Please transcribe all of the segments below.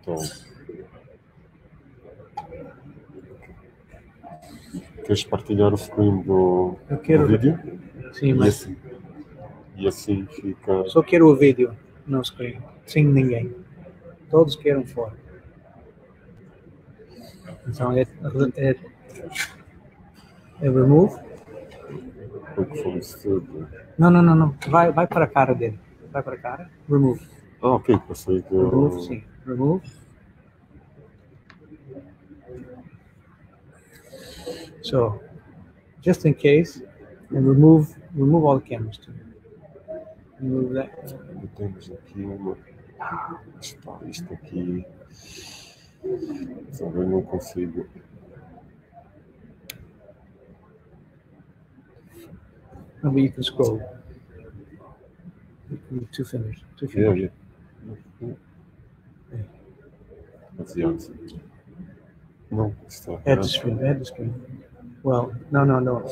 Então, queres partilhar o screen do vídeo? Sim, mas e assim fica... Só quero o vídeo no screen, sem ninguém. Todos querem fora. Então é remove. Não. Vai para a cara dele. Vai para a cara. Remove. Ah, ok. Passei do... Remove, sim. Remove. So, just in case, and remove all the cameras too. Remove that. Temos aqui uma... Isto aqui... Só eu não consigo... Maybe you can scroll. Two fingers. Yeah. That's the answer. No, still. Add the screen. Well, no.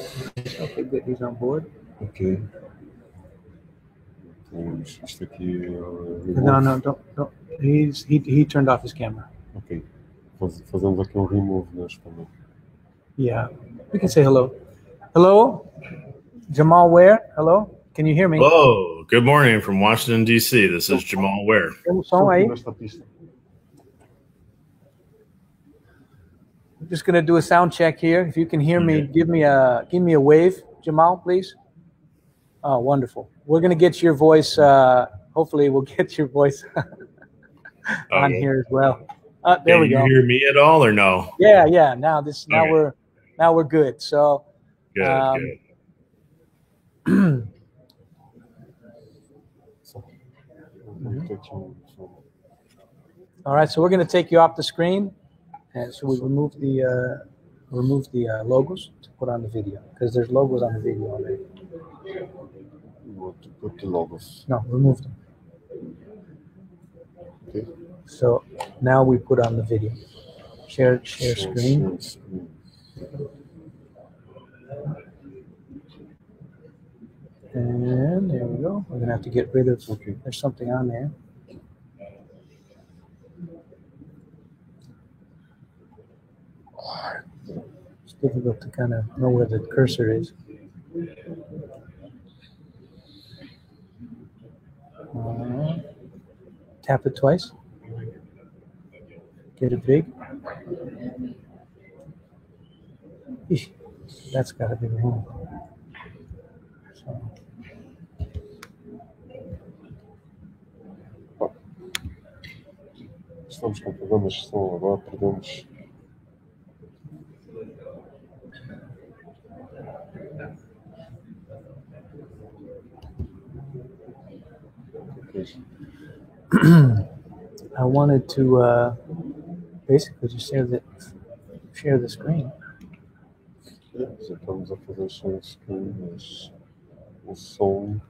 Okay, good. He's on board. Okay. Isto aqui... No, don't. He turned off his camera. Ok. Fazemos aqui remove nós também. Yeah. We can say hello. Hello? Jamal Ware? Hello? Can you hear me? Hello. Good morning from Washington, D.C. This is Jamal Ware. Tem som aí? I'm just going to do a sound check here. If you can hear me, give me a wave, Jamal, please. Oh, wonderful. We're going to get your voice. Hopefully, we'll get your voice on here as well. There we go. Can you hear me at all or no? Yeah. Now we're good. So good. All right, so we're going to take you off the screen, and so we remove the logos to put on the video because there's logos on the video already. You want to put the logos? No, remove them. Okay. So now we put on the video. Share screen. And there we go. We're going to have to get rid of, there's something on there. It's difficult to kind of know where the cursor is. Tap it twice. Get it big. Eesh, that's got to be wrong. So. Estamos com problemas de som agora, perdemos. I wanted to basically just share the screen. Já estamos a fazer share screen, mas o som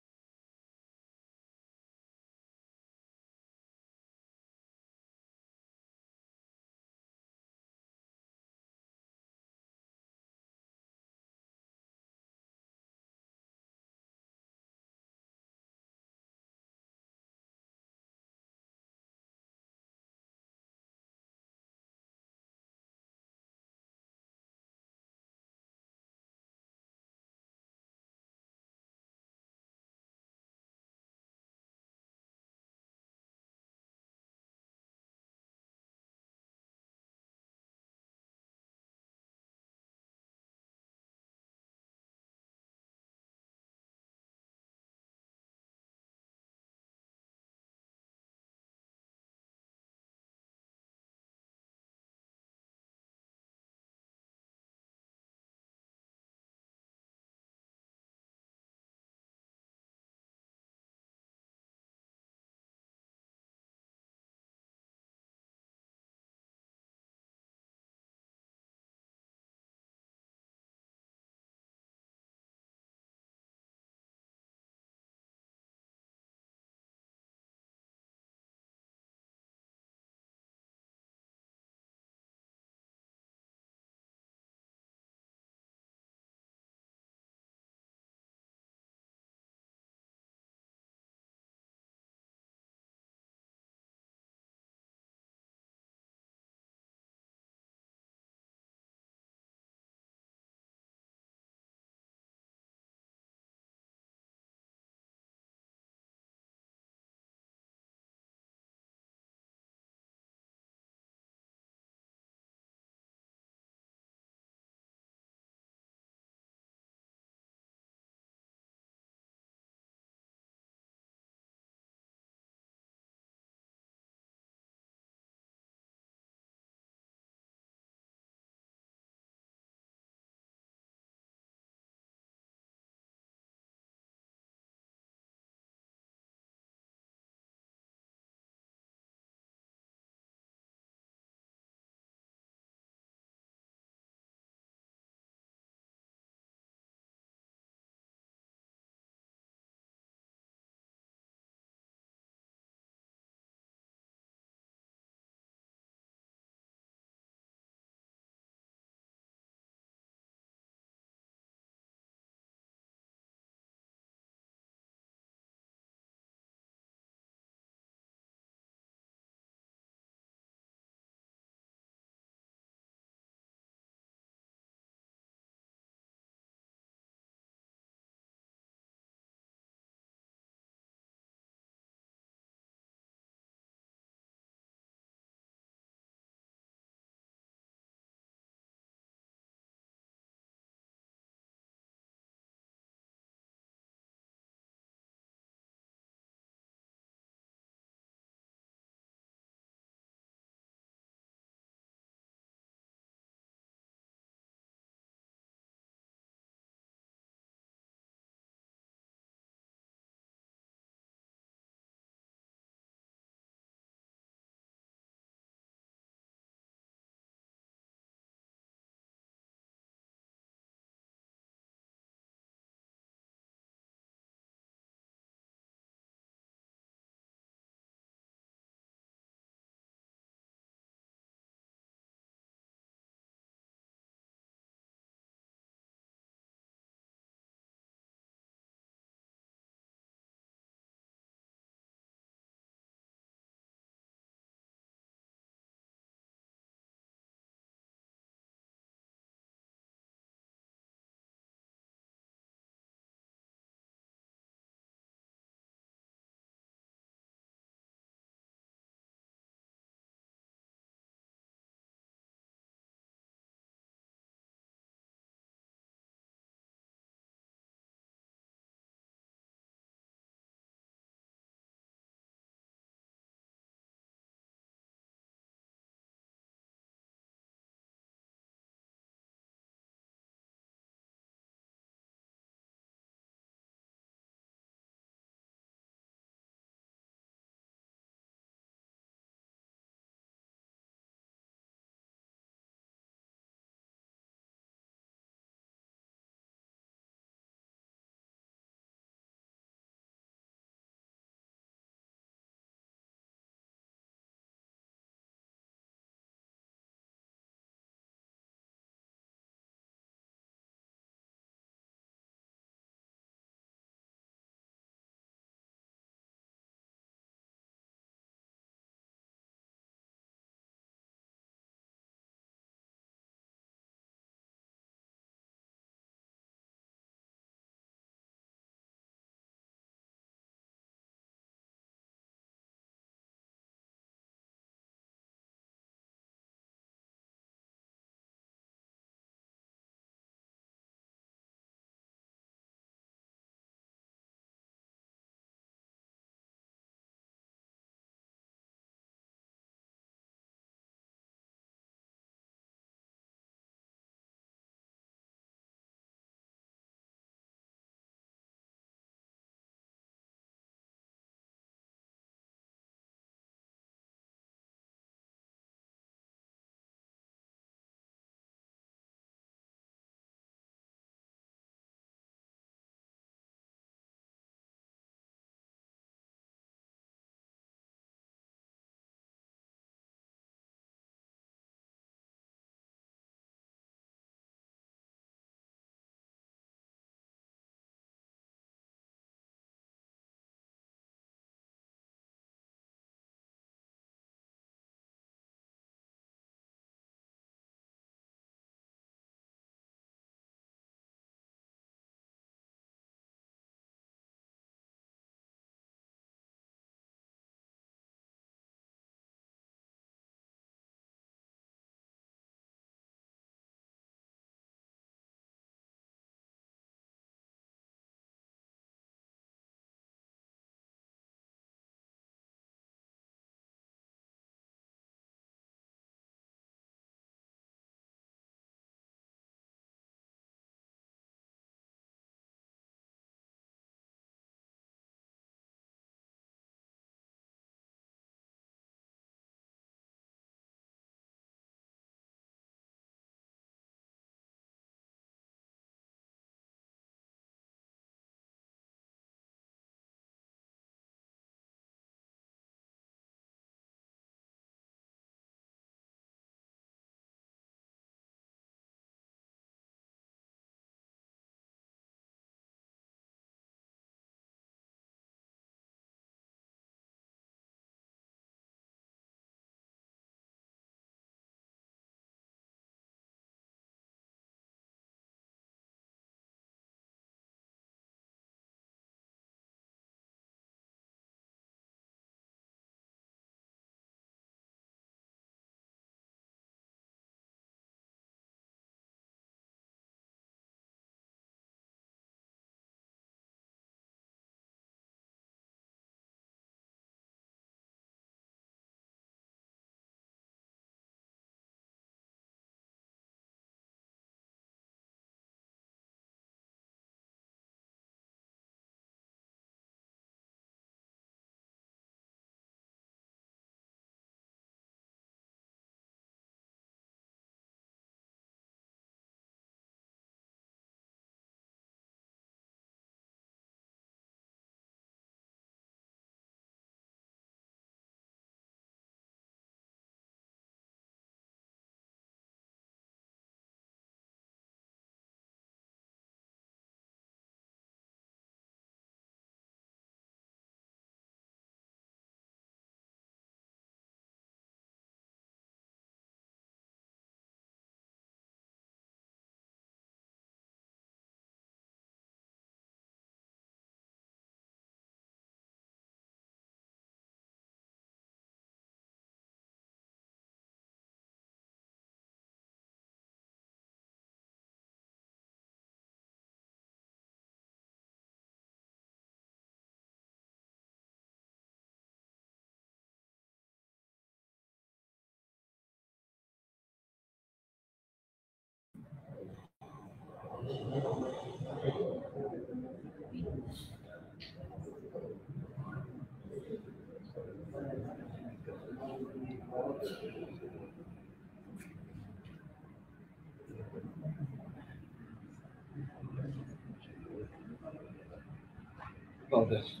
Talvez.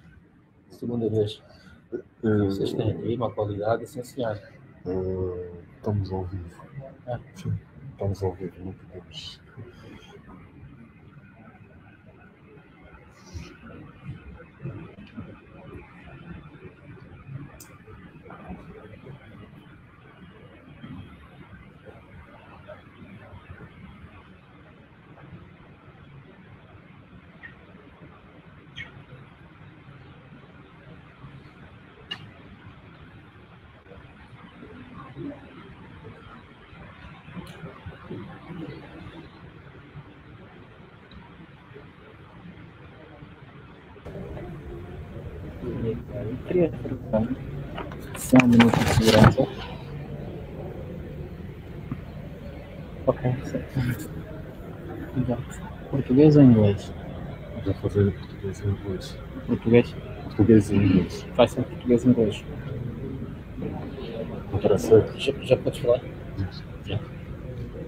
Segunda vez. Vocês têm aí uma qualidade essencial. Estamos ao vivo. Sim, estamos ao vivo, não podemos. Queria perguntar se é um minuto de segurança. Ok, certo. Português ou inglês? Vou fazer português e inglês. Português? Português e inglês. Faz sempre português e inglês. Não parece? Já podes falar? Já.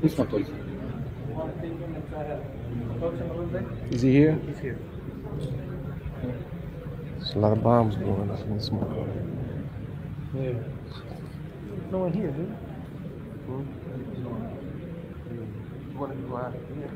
Isso não estou. Is he here? He's here. There's a lot of bombs blowing up in this morning. Yeah. No one here, dude. What are you laughing at?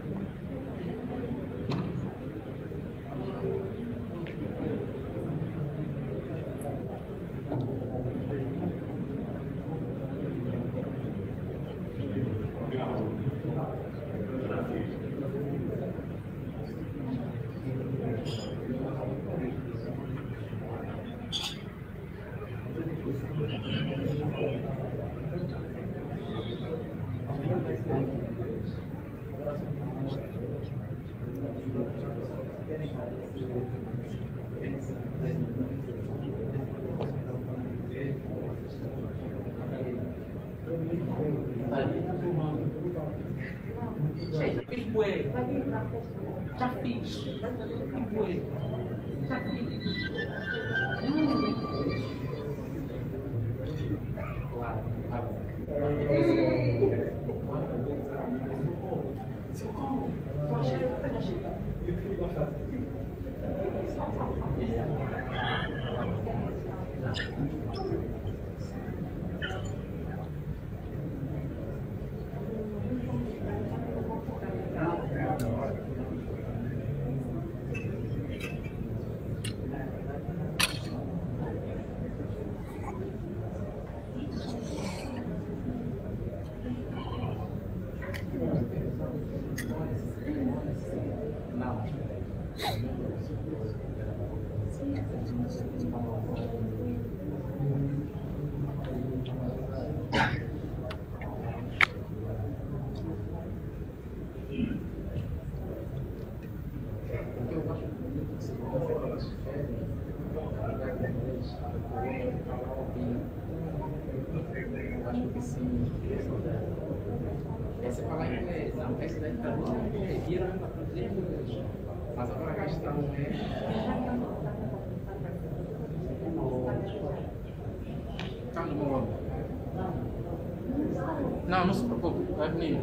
Já fiz. Já fiz. Você falar inglês, não, essa daí tá bom, vira para fazer inglês. Mas agora a questão Tá no meu nome. Não se preocupe, vai venir.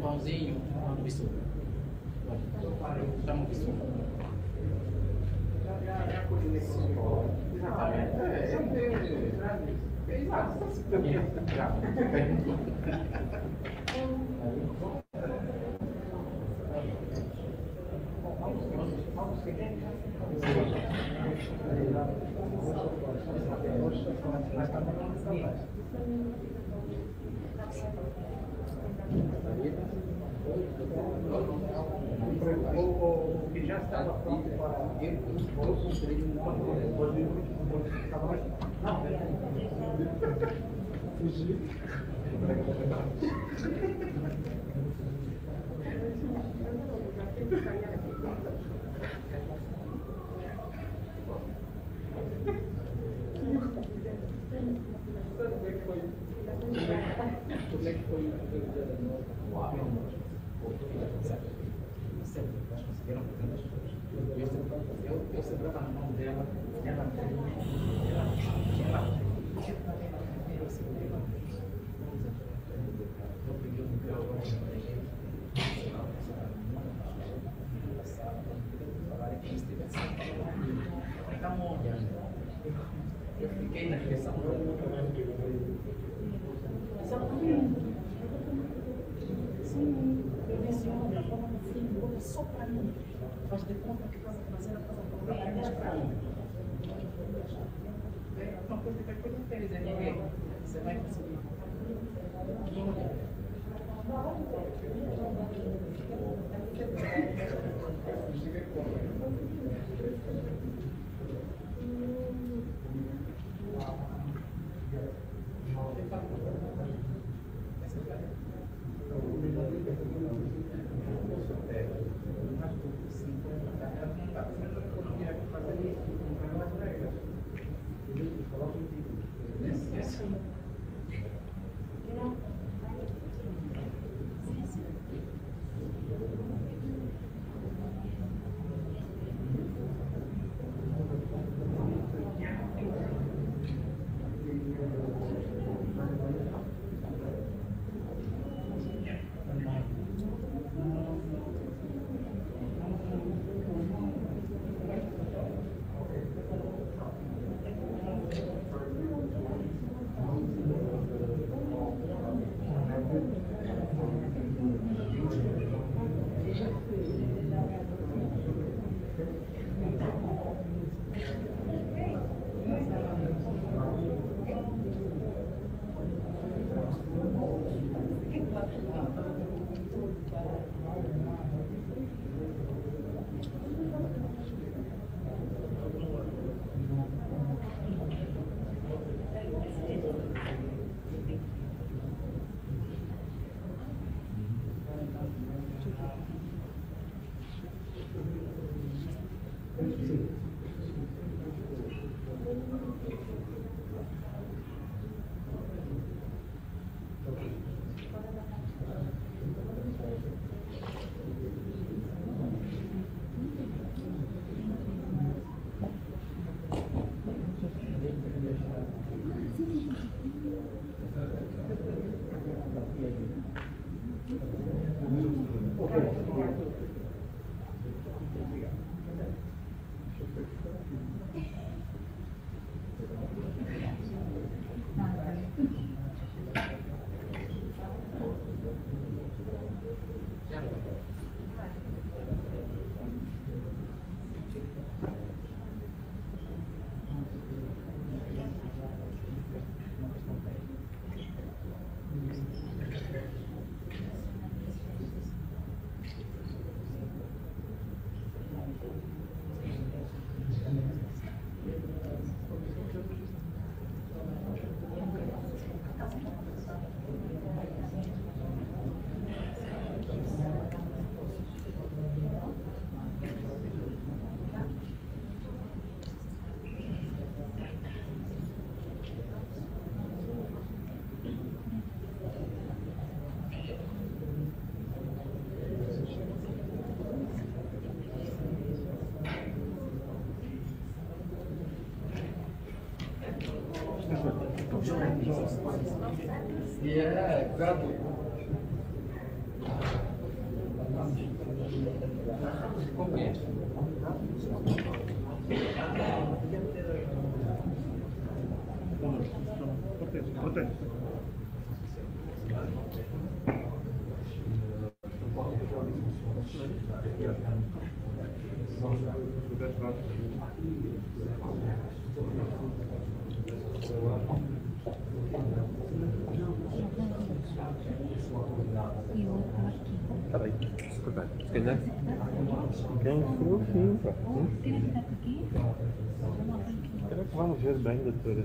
Mãozinho, isso. Chama isso. O que já estava pronto para ele, eu construí um eu segurava na mão dela, ela eu segurei na mão. Eu peguei o microfone, eu fiquei na direção sim, eu disse, olha, fala no fim, só para mim. Faz de conta que estás a fazer a coisa apenas para mim. É uma coisa que a coisa fez, é você vai conseguir. Yeah, exactly. Peraí, se calhar. Quem foi o fim, pá? Será que vamos ver bem, doutora?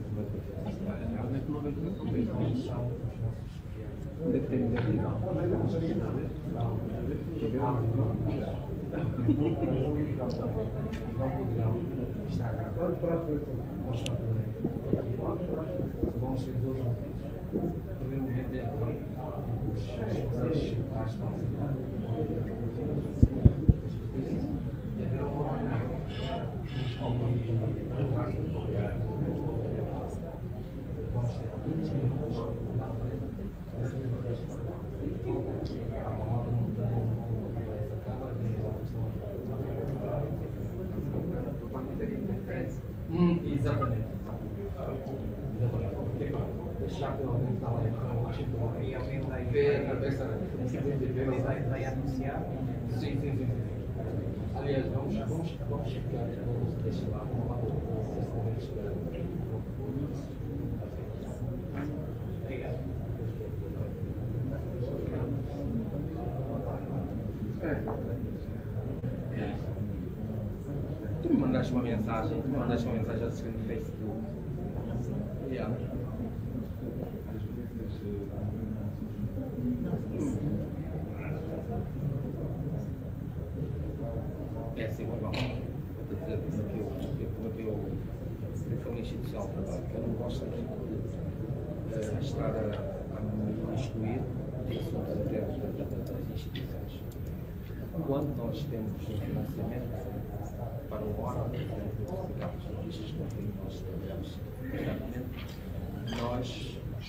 Exatamente. Vai anunciar? Sim. Aliás, vamos chegar, deixa lá, Tu me mandaste uma mensagem, assim no Facebook. Yeah. É assim, bom. Eu sou uma instituição, eu não gosto de estar a me excluir de assuntos internos das instituições. Quando nós temos um financiamento para um órgão, ficamos listas com quem nós trabalhamos constantemente, nós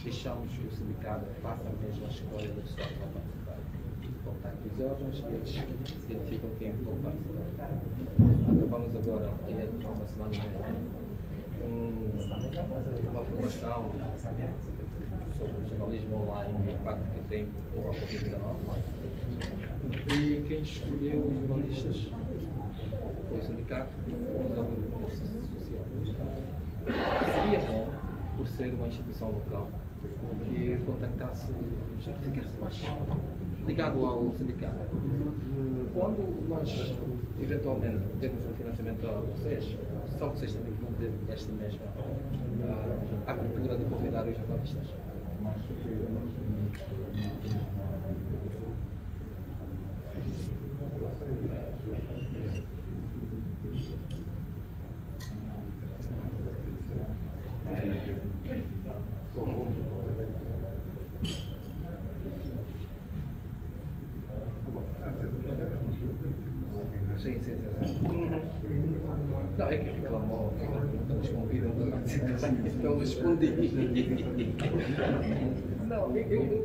deixamos que o sindicato faça mesmo a escolha da pessoa que vai participar. Contacto os órgãos e eles identificam quem vão participar. Acabamos agora, há uma semana e meia, uma formação sobre o jornalismo online e o impacto que tem com a Covid-19. E quem escolheu os jornalistas foi o sindicato e o grupo social. Seria bom, por ser uma instituição local, que contactasse mais ligado ao sindicato. Quando nós eventualmente temos um financiamento a vocês, só vocês também vão ter esta mesma abertura de convidar os jornalistas. Sim. Não, é que reclamou, nos convidam para participar, então respondi. Não, eu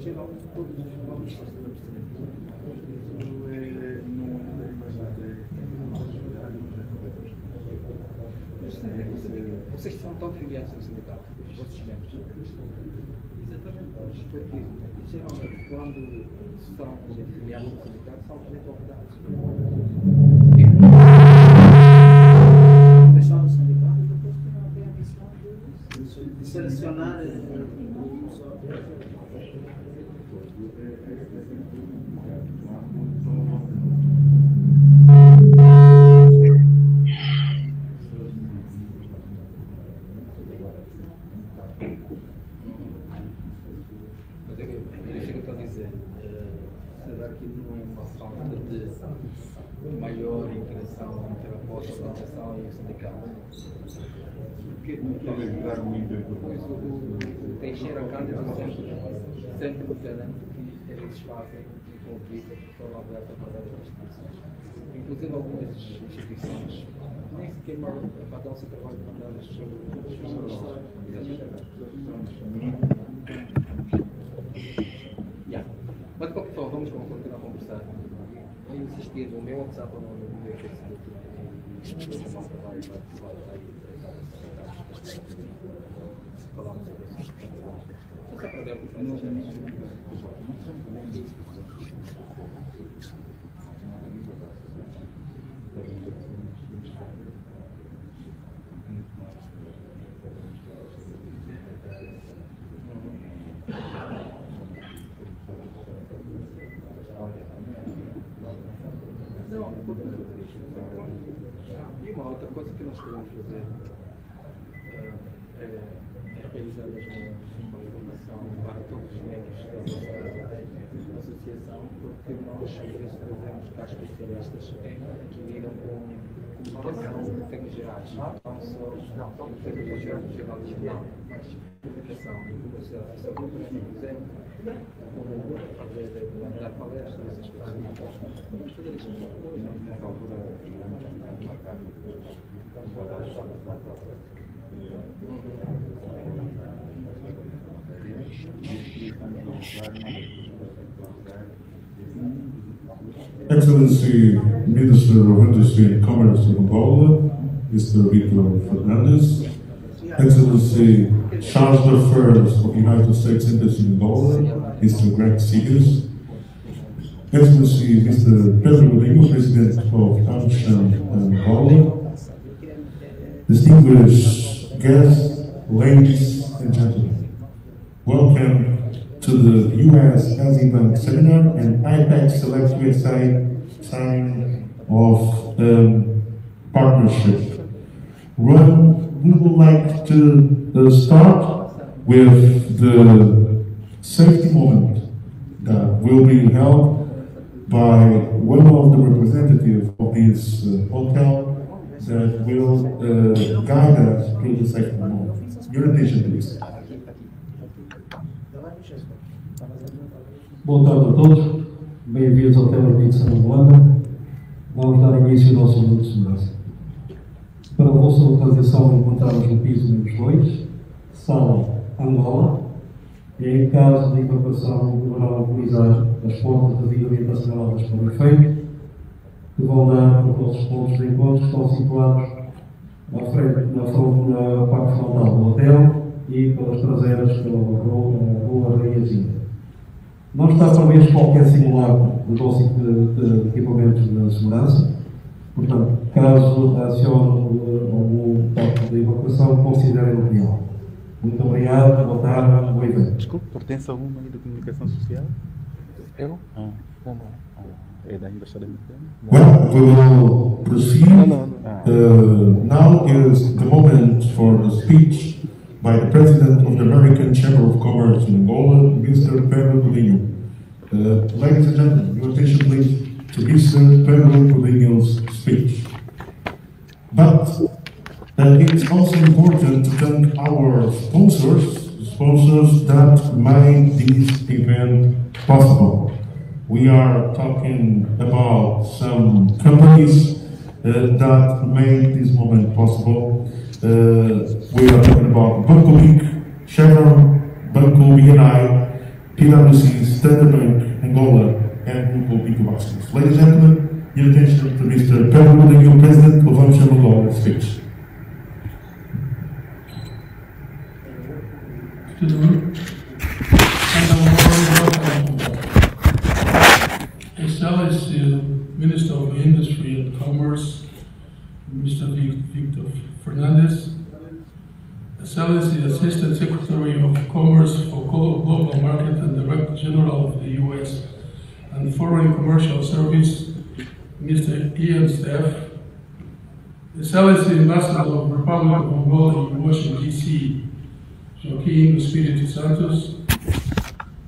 geralmente todos os jornalistas vocês são tão filiados ao sindicato, os vossos membros. Exatamente. Porque geralmente quando são filiados ao sindicato são também convidados. Deixar o sindicato e depois tem a missão de selecionar será que não é uma falta de maior interação entre a vossa organização e o sindicato? Porque o Teixeira Cândido sempre me garante que eles fazem convite para elaborar através das instituições. Inclusive algumas instituições nem sequer mandam o seu trabalho de mandar as suas mas de qualquer forma, vamos continuar a conversar. Eu insisti no meu WhatsApp ou no meu Facebook. Falamos sobre isso. Só para ver o que E uma outra coisa que nós queremos fazer é realizar uma informação para todos os membros da associação, porque nós às vezes trazemos cá especialistas que lidam com comunicação em termos gerais, não só em termos gerais, mas comunicação e comercialização, por exemplo, fazer dar palestras, essas coisas. Vamos fazer isso. Excellency Minister of Industry and Commerce of Angola, Mr. Victor Fernandez, Excellency Charge d'Affaires of the United States Embassy in Angola, Mr. Greg Seegers, Excellency Mr. Pedro Godinho, President of AmCham Angola, distinguished guests, ladies and gentlemen, welcome to the US EXIMBANC seminar and AIPEX SelectUSA signing of partnership. We would like to start with the safety moment that will be held by one of the representatives of this hotel that will guide us through the safety moment. Your attention, please. Boa tarde a todos, bem-vindos ao AIPEX Luanda. Vamos dar início ao nosso minuto de segurança. Para a vossa localização, encontramos no piso menos 2, sala Angola, e em caso de evacuação deverão utilizar as portas devidamente assinaladas para o efeito, que vão dar para os vossos pontos de encontro que estão situados na parte frontal do hotel e pelas traseiras pela rua da Exim. Não está previsto qualquer simulacro do nosso equipamentos de segurança, portanto, caso acione algum toque de evacuação, considerem-no real. Muito obrigado, boa tarde, bom evento. Desculpe, pertence a algum meio de comunicação social? Eu? É da Embaixada Americana? Well, we will proceed. Now is the moment for the speech by the President of the American Chamber of Commerce in Angola, Mr. Pedro Godinho. Ladies and gentlemen, your attention please to Mr. Pedro Godinho's speech. But it's also important to thank our sponsors that made this event possible. We are talking about some companies that made this moment possible. We are talking about Banco BIC, Chevron, Banco BNI, PwC, Standard Bank, Angola, and Banco BIC. Ladies and gentlemen, your attention to Mr. Pedro Godinho, President of AmCham Angola, speech. Excellency Minister of Industry and Commerce, Mr. Victor Fernandez, Excellency Assistant Secretary of Commerce for Global Market and Director General of the U.S. and Foreign Commercial Service, Mr. Ian Staff, Excellency Ambassador of the Republic of Angola in Washington, D.C., Joaquim Espírito Santos,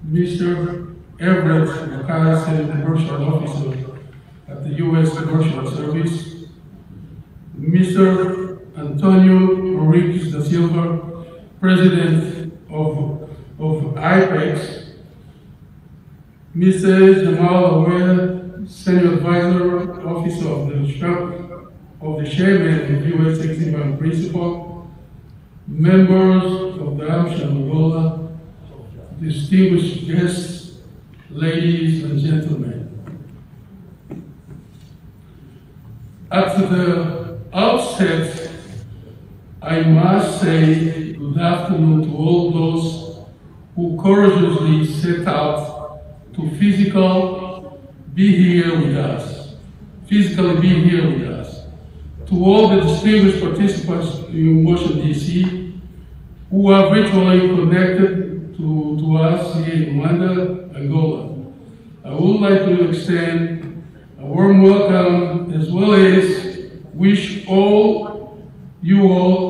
Mr. Everett Macassar, Commercial Officer at the U.S. Commercial Service, Mr. Antonio Henriques da Silva, President of AIPEX, Mr. Jamal Aware, Senior Advisor, Officer of the Chairman of U.S. EXIMBANK Principal, members of the AmCham Angola, distinguished guests, ladies and gentlemen. At the outset, I must say good afternoon to all those who courageously set out to physically be here with us. To all the distinguished participants in Washington, D.C., who are virtually connected to us here in Luanda, Angola. I would like to extend a warm welcome as well as wish you all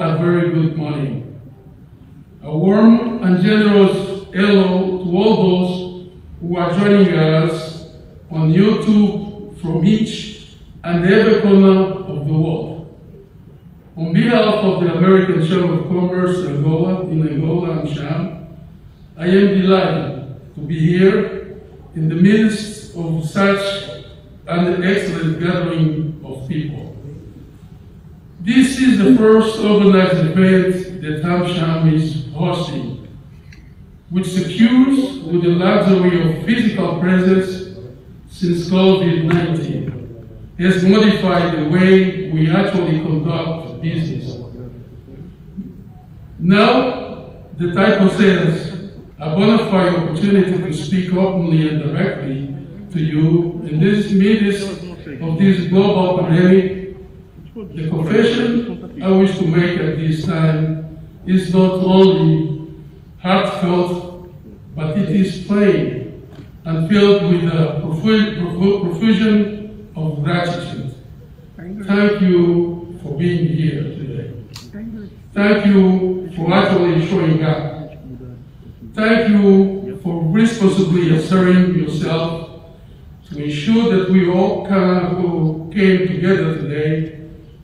a very good morning. A warm and generous hello to all those who are joining us on YouTube from each and every corner of the world. On behalf of the American Chamber of Commerce in Angola, AmCham, I am delighted to be here in the midst of such an excellent gathering of people. This is the first organized event that AmCham is hosting, which secures with the luxury of physical presence since COVID-19 has modified the way we actually conduct business. Now that I possess a bona fide opportunity to speak openly and directly to you in this midst of this global pandemic, the confession I wish to make at this time is not only heartfelt, but it is plain and filled with a profusion of gratitude. Thank you for being here today. Thank you for actually showing up. Thank you for responsibly asserting yourself to ensure that we all came together today,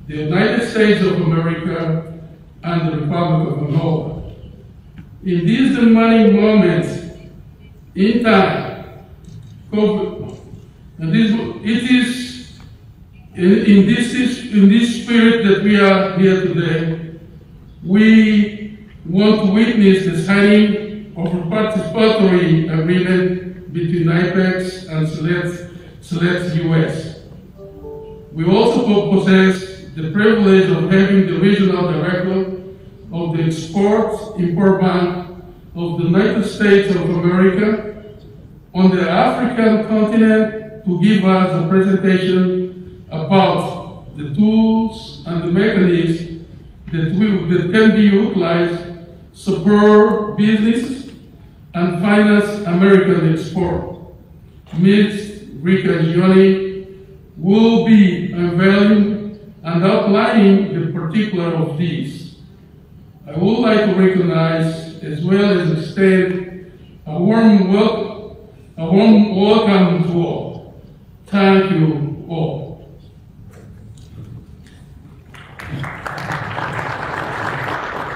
the United States of America and the Republic of Angola. In these demanding moments in time, it is in this spirit that we are here today. We want to witness the signing of a participatory agreement between AIPEX and SelectUSA. We also possess the privilege of having the regional director of the Export-Import Bank of the United States of America on the African continent to give us a presentation about the tools and the mechanisms that can be utilized to support business and finance American export. Ms. Rika Gioni will be unveiling and outlining the particular of these. I would like to recognize as well as extend a warm welcome to all. Thank you all.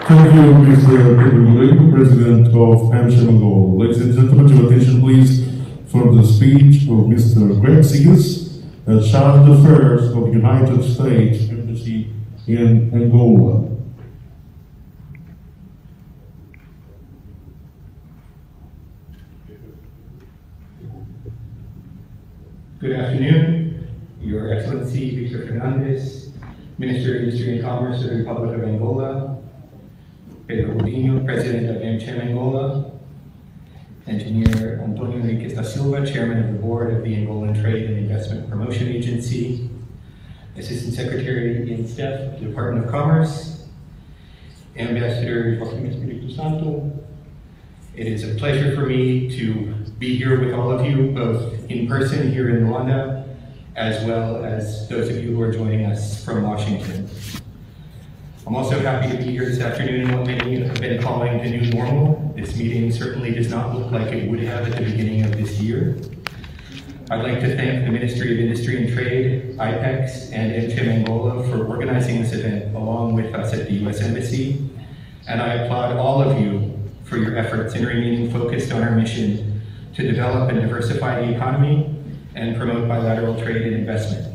Thank you, Mr. Pedro, President of AmCham Angola. Ladies and gentlemen, your attention please for the speech of Mr. Greg Sears, Charge d'Affaires of the United States Embassy in Angola. Good afternoon, Your Excellency Victor Fernandez, Minister of Industry and Commerce of the Republic of Angola, Pedro Godinho, President of AmCham Angola, Engineer Antonio Enriquez da Silva, Chairman of the Board of the Angolan Trade and Investment Promotion Agency, Assistant Secretary in Staff, Department of Commerce, Ambassador Joaquim Espiritu Santo. It is a pleasure for me to be here with all of you, both in person here in Luanda, as well as those of you who are joining us from Washington. I'm also happy to be here this afternoon in what many have been calling the new normal. This meeting certainly does not look like it would have at the beginning of this year. I'd like to thank the Ministry of Industry and Trade, AIPEX, and AmCham Angola for organizing this event along with us at the U.S. Embassy, and I applaud all of you for your efforts in remaining focused on our mission to develop and diversify the economy and promote bilateral trade and investment.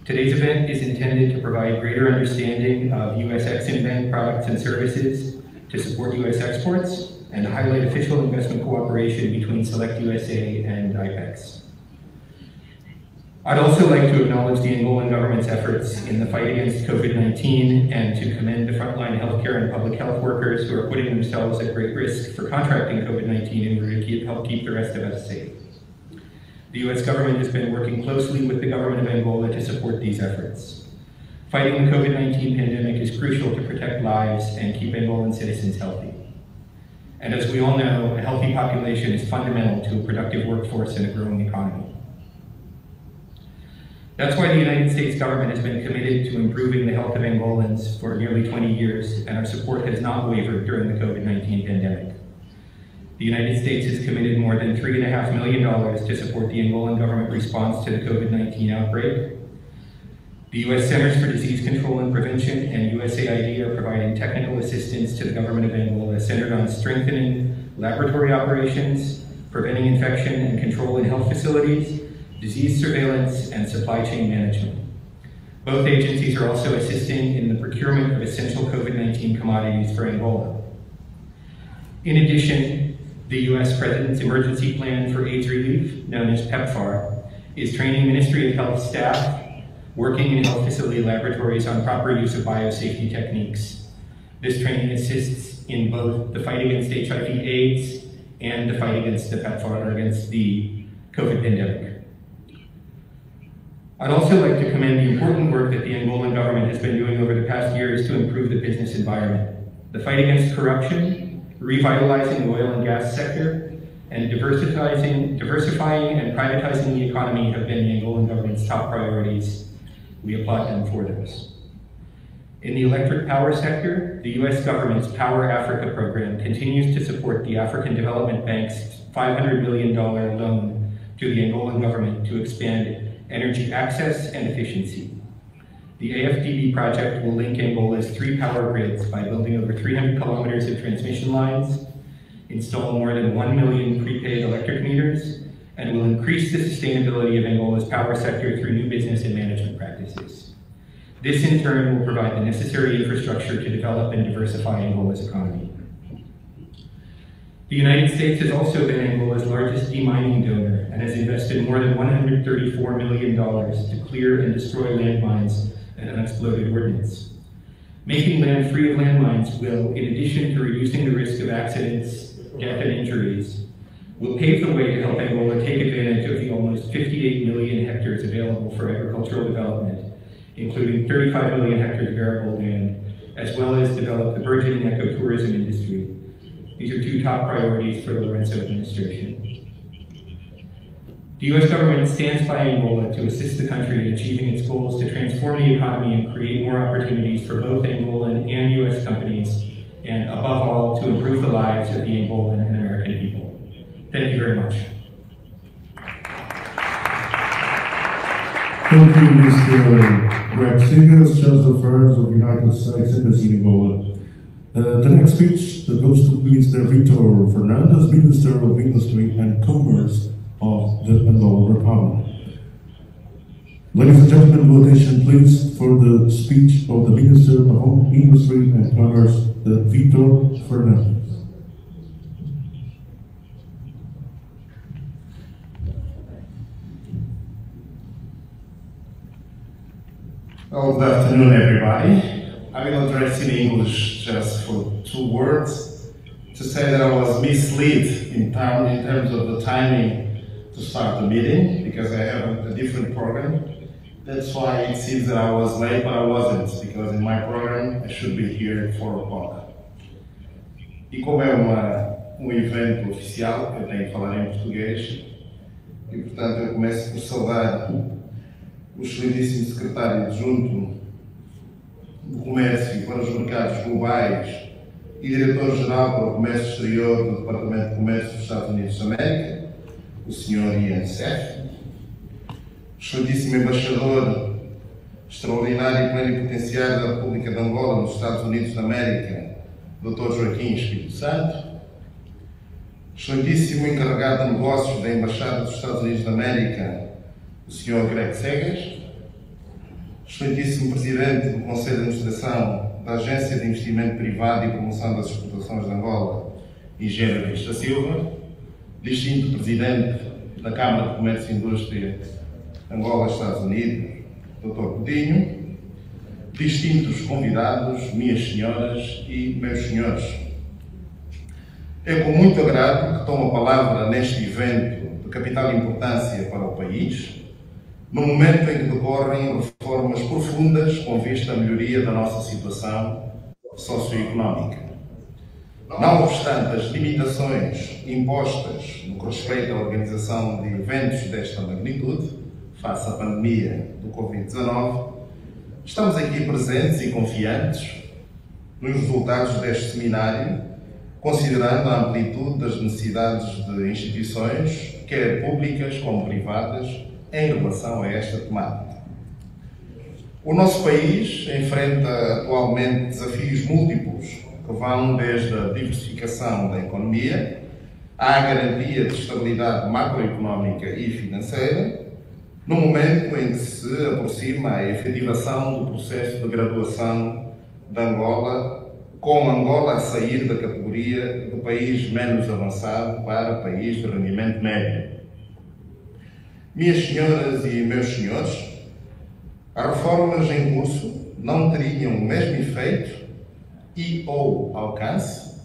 Today's event is intended to provide greater understanding of U.S. EXIMBANK products and services to support U.S. exports and to highlight official investment cooperation between SelectUSA and AIPEX. I'd also like to acknowledge the Angolan government's efforts in the fight against COVID-19 and to commend the frontline healthcare and public health workers who are putting themselves at great risk for contracting COVID-19 in order to help keep the rest of us safe. The U.S. government has been working closely with the government of Angola to support these efforts. Fighting the COVID-19 pandemic is crucial to protect lives and keep Angolan citizens healthy. And as we all know, a healthy population is fundamental to a productive workforce and a growing economy. That's why the United States government has been committed to improving the health of Angolans for nearly 20 years, and our support has not wavered during the COVID-19 pandemic. The United States has committed more than $3.5 million to support the Angolan government response to the COVID-19 outbreak. The U.S. Centers for Disease Control and Prevention and USAID are providing technical assistance to the government of Angola centered on strengthening laboratory operations, preventing infection and control in health facilities, disease surveillance, and supply chain management. Both agencies are also assisting in the procurement of essential COVID-19 commodities for Angola. In addition, the U.S. President's Emergency Plan for AIDS Relief, known as PEPFAR, is training Ministry of Health staff working in health facility laboratories on proper use of biosafety techniques. This training assists in both the fight against HIV/AIDS and the fight against the PEPFAR, or against the COVID pandemic. I'd also like to commend the important work that the Angolan government has been doing over the past years to improve the business environment. The fight against corruption, revitalizing the oil and gas sector, and diversifying and privatizing the economy have been the Angolan government's top priorities. We applaud them for those. In the electric power sector, the U.S. government's Power Africa program continues to support the African Development Bank's $500 million loan to the Angolan government to expand energy access and efficiency. The AFDB project will link Angola's 3 power grids by building over 300 kilometers of transmission lines, install more than 1 million prepaid electric meters, and will increase the sustainability of Angola's power sector through new business and management practices. This in turn will provide the necessary infrastructure to develop and diversify Angola's economy. The United States has also been Angola's largest demining donor and has invested more than $134 million to clear and destroy landmines and unexploded ordnance. Making land free of landmines will, in addition to reducing the risk of accidents, death, and injuries, will pave the way to help Angola take advantage of the almost 58 million hectares available for agricultural development, including 35 million hectares of arable land, as well as develop the burgeoning ecotourism industry. These are 2 top priorities for the Lorenzo administration. The U.S. government stands by Angola to assist the country in achieving its goals to transform the economy and create more opportunities for both Angolan and U.S. companies, and above all, to improve the lives of the Angolan and American people. Thank you very much. Thank you, Mr. Greg Singers, Chancellor of Affairs of the United States Embassy in Angola. The next speech goes to Mr. Victor Fernandez, Minister of Industry and Commerce of the Angolan Republic. Ladies and gentlemen, your attention please for the speech of the Minister of Industry and Commerce, Victor Fernandez. Well, good afternoon, everybody. I will address in English just for 2 words to say that I was misled in terms of the timing to start the meeting because I have a different program. That's why it seems that I was late, but I wasn't, because in my program I should be here at 4 o'clock. E como é evento oficial, eu tenho que falar em português, e portanto eu começo por saudar o excelentíssimo secretário adjunto do Comércio para os Mercados Globais e diretor-geral para o Comércio Exterior do Departamento de Comércio dos Estados Unidos da América, o Sr. Sept, o excelentíssimo embaixador extraordinário e plenipotenciário da República de Angola nos Estados Unidos da América, Dr. Joaquim Espírito Santo, excelentíssimo encarregado de negócios da Embaixada dos Estados Unidos da América, o Sr. Greg Segas, excelentíssimo Presidente do Conselho de Administração da Agência de Investimento Privado e Promoção das Exportações de Angola, Engenheiro Vista Silva, distinto Presidente da Câmara de Comércio e Indústria Angola, Estados Unidos, Dr. Coutinho, distintos convidados, minhas senhoras e meus senhores. É com muito agrado que tomo a palavra neste evento de capital importância para o país, no momento em que decorrem reformas profundas com vista à melhoria da nossa situação socioeconómica. Não obstante as limitações impostas no que respeita à organização de eventos desta magnitude, face à pandemia do Covid-19, estamos aqui presentes e confiantes nos resultados deste seminário, considerando a amplitude das necessidades de instituições, quer públicas como privadas, em relação a esta temática. O nosso país enfrenta atualmente desafios múltiplos que vão desde a diversificação da economia à garantia de estabilidade macroeconómica e financeira, no momento em que se aproxima a efetivação do processo de graduação da Angola, com Angola a sair da categoria do país menos avançado para país de rendimento médio. Minhas senhoras e meus senhores, as reformas em curso não teriam o mesmo efeito e/ou alcance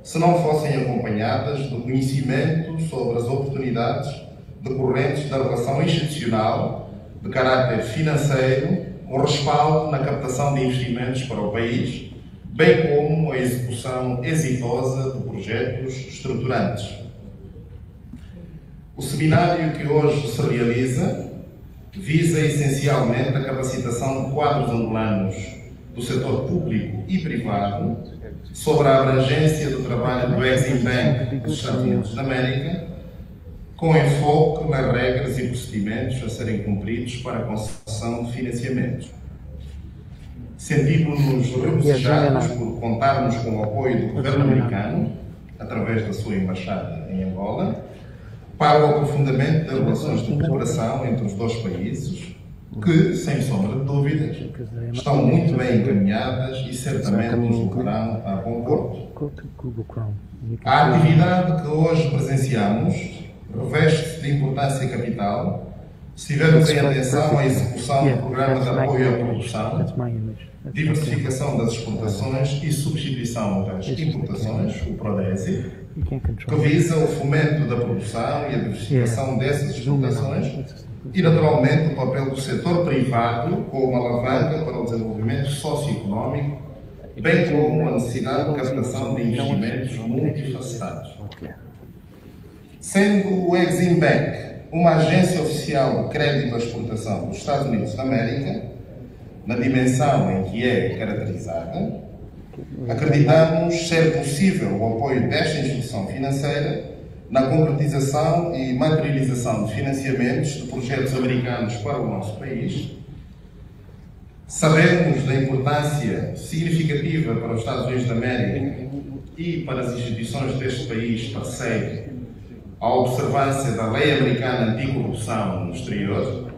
se não fossem acompanhadas do conhecimento sobre as oportunidades decorrentes da relação institucional de caráter financeiro, com respaldo na captação de investimentos para o país, bem como a execução exitosa de projetos estruturantes. O seminário que hoje se realiza visa essencialmente a capacitação de quadros angolanos do setor público e privado sobre a abrangência do trabalho do EXIMBANC dos Estados Unidos da América, com enfoque nas regras e procedimentos a serem cumpridos para a concessão de financiamentos. Sentimos-nos regozijados por contarmos com o apoio do governo americano, através da sua embaixada em Angola, para o aprofundamento das relações de cooperação entre os dois países, que, sem sombra de dúvidas, estão muito bem encaminhadas e certamente nos levarão a bom porto. A atividade que hoje presenciamos reveste de importância capital se tivermos em atenção a execução do Programa de Apoio à Produção, Diversificação das Exportações e Substituição das Importações, o PRODESI, que visa o fomento da produção e a diversificação dessas exportações e, naturalmente, o papel do setor privado como uma alavanca para o desenvolvimento socioeconómico, bem como a necessidade de captação de investimentos multifacetados. Sendo o EXIMBANC uma agência oficial de crédito à exportação dos Estados Unidos da América, na dimensão em que é caracterizada, acreditamos ser possível o apoio desta instituição financeira na concretização e materialização de financiamentos de projetos americanos para o nosso país. Sabemos da importância significativa para os Estados Unidos da América e para as instituições deste país parceiro a observância da Lei Americana Anticorrupção no exterior,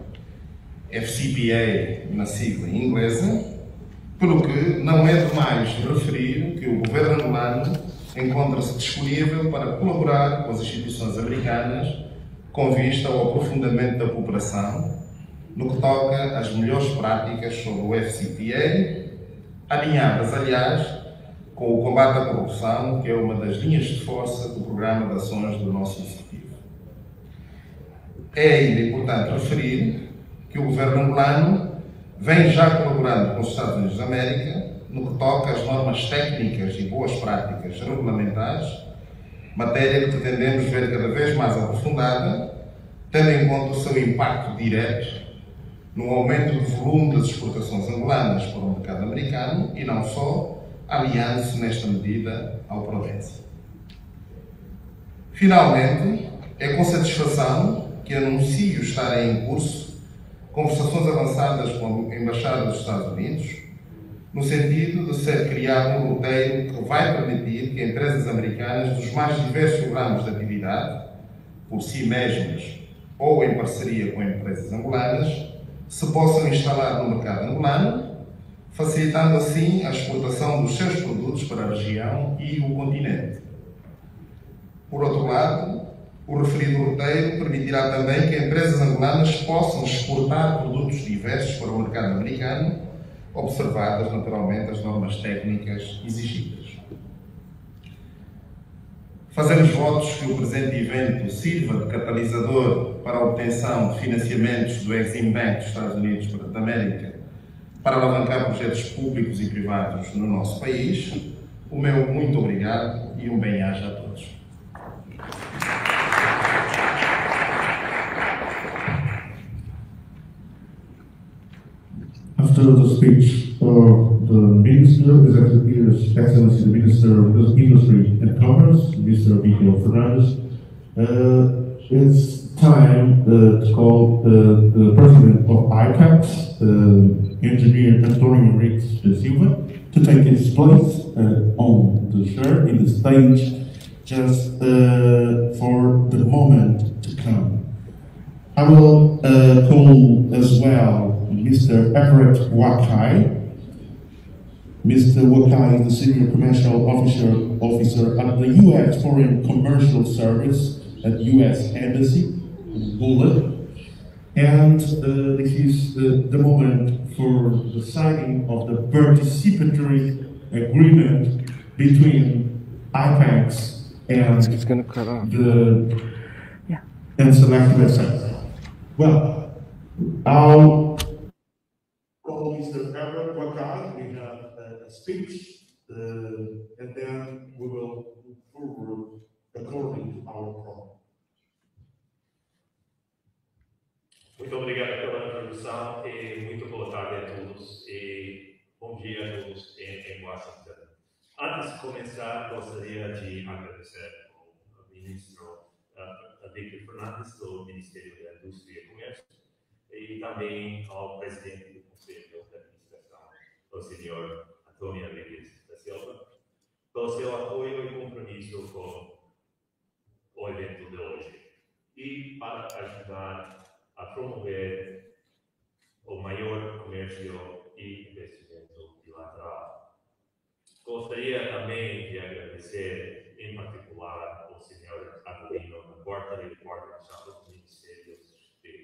FCPA na sigla inglesa, pelo que não é demais referir que o governo angolano encontra-se disponível para colaborar com as instituições americanas com vista ao aprofundamento da cooperação, no que toca às melhores práticas sobre o FCPA, alinhadas, aliás, com o combate à corrupção, que é uma das linhas de força do Programa de Ações do nosso Executivo. É ainda importante referir que o governo angolano vem já colaborando com os Estados Unidos da América no que toca às normas técnicas e boas práticas regulamentares, matéria que pretendemos ver cada vez mais aprofundada, tendo em conta o seu impacto direto no aumento do volume das exportações angolanas para o mercado americano e não só, aliando-se nesta medida ao PRODESI. Finalmente, é com satisfação que anuncio estarem em curso conversações avançadas com a Embaixada dos Estados Unidos no sentido de ser criado um roteiro que vai permitir que empresas americanas dos mais diversos ramos de atividade, por si mesmas ou em parceria com empresas angolanas, se possam instalar no mercado angolano, facilitando assim a exportação dos seus produtos para a região e o continente. Por outro lado, o referido roteiro permitirá também que empresas angolanas possam exportar produtos diversos para o mercado americano, observadas naturalmente as normas técnicas exigidas. Fazemos votos que o presente evento sirva de catalisador para a obtenção de financiamentos do EXIMBANC dos Estados Unidos da América para alavancar projetos públicos e privados no nosso país. O meu muito obrigado e um bem-aja a todos. After the speech of the Minister, His Excellency the Minister of Industry and Commerce, Mr. Miguel Fernandes, it's time to call the President of AIPEX, Engineer Antonio Rix Silva, to take his place on the chair in the stage just for the moment to come. I will call as well Mr. Everett Wakai. Mr. Wakai is the Senior Commercial Officer at the U.S. Foreign Commercial Service at U.S. Embassy in Angola. And this is the moment for the signing of the participatory agreement between AIPEX and SelectUSA. Well, I'll call Mr. Everett Wakai. We have a speech, and then we will move forward according to our program. Muito obrigado pela introdução e muito boa tarde a todos e bom dia a todos em Washington. Antes de começar, gostaria de agradecer ao Ministro Victor Fernandes do Ministério da Indústria e Comércio e também ao Presidente do Conselho de Administração, o Sr. António Rodrigues da Silva, pelo seu apoio e compromisso com o evento de hoje e para ajudar a promover o maior comércio e investimento bilateral. Gostaria também de agradecer, em particular, ao Sr. Adelino da Porta e Embaixada dos Ministérios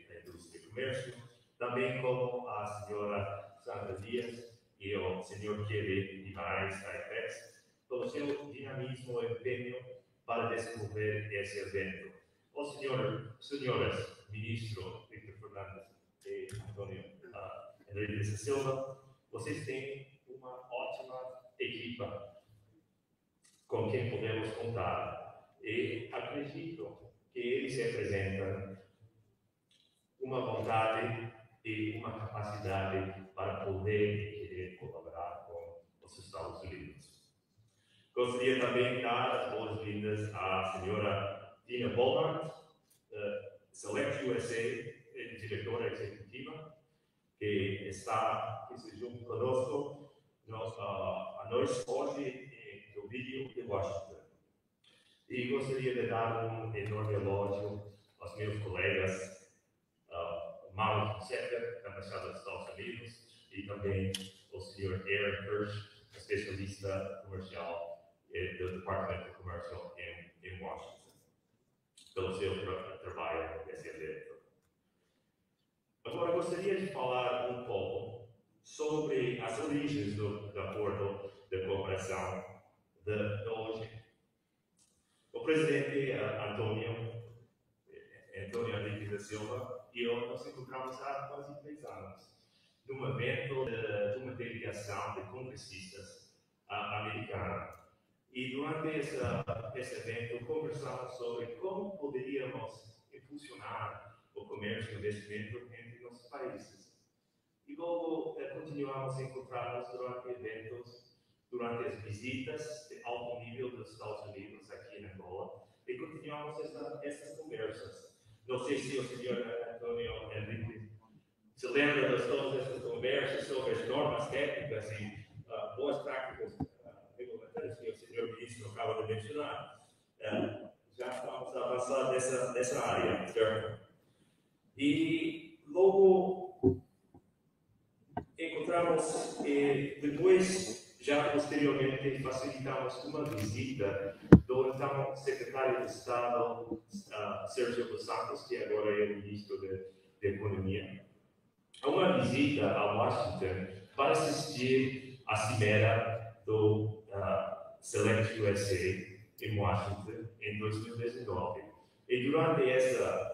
da Indústria e Comércio, também como a Sra. Sandra Dias e ao Sr. Kevin Guimarães da AIPEX, pelo seu dinamismo e empenho para desenvolver esse evento. Os senhores Ministro Victor Fernandes e António Rodrigues da Silva, vocês têm uma ótima equipa com quem podemos contar e acredito que eles representam uma vontade e uma capacidade para poder e querer colaborar com os Estados Unidos. Gostaria também de dar as boas-vindas à senhora Tina Bolland, SelectUSA, diretora executiva, que está junto conosco a nós hoje no vídeo de Washington. E gostaria de dar um enorme elogio aos meus colegas, American Câmara da Embaixada dos Estados Unidos, e também ao Sr. Aaron Kirsch, especialista comercial do Departamento de Comércio em Washington, pelo seu trabalho nesse evento. Agora, gostaria de falar um pouco sobre as origens do acordo de cooperação de hoje. O presidente António Rodrigues da Silva e eu nos encontramos há quase 3 anos num evento de uma delegação de congressistas americanos. E durante esse evento conversamos sobre como poderíamos impulsionar o comércio e o investimento entre nossos países. E logo continuamos a encontrar-nos durante eventos, durante as visitas de alto nível dos Estados Unidos aqui em Angola, e continuamos essas conversas. Não sei se o Sr. António Henrique se lembra de todas essas conversas sobre as normas técnicas e boas práticas regulamentares que o senhor ministro acaba de mencionar, já estamos a passar dessa área, certo? E logo encontramos, depois, já posteriormente, facilitamos uma visita do então secretário de Estado, Sérgio dos Santos, que agora é o ministro de Economia, uma visita a Washington para assistir à cimeira do SelectUSA em Washington em 2019. E durante essa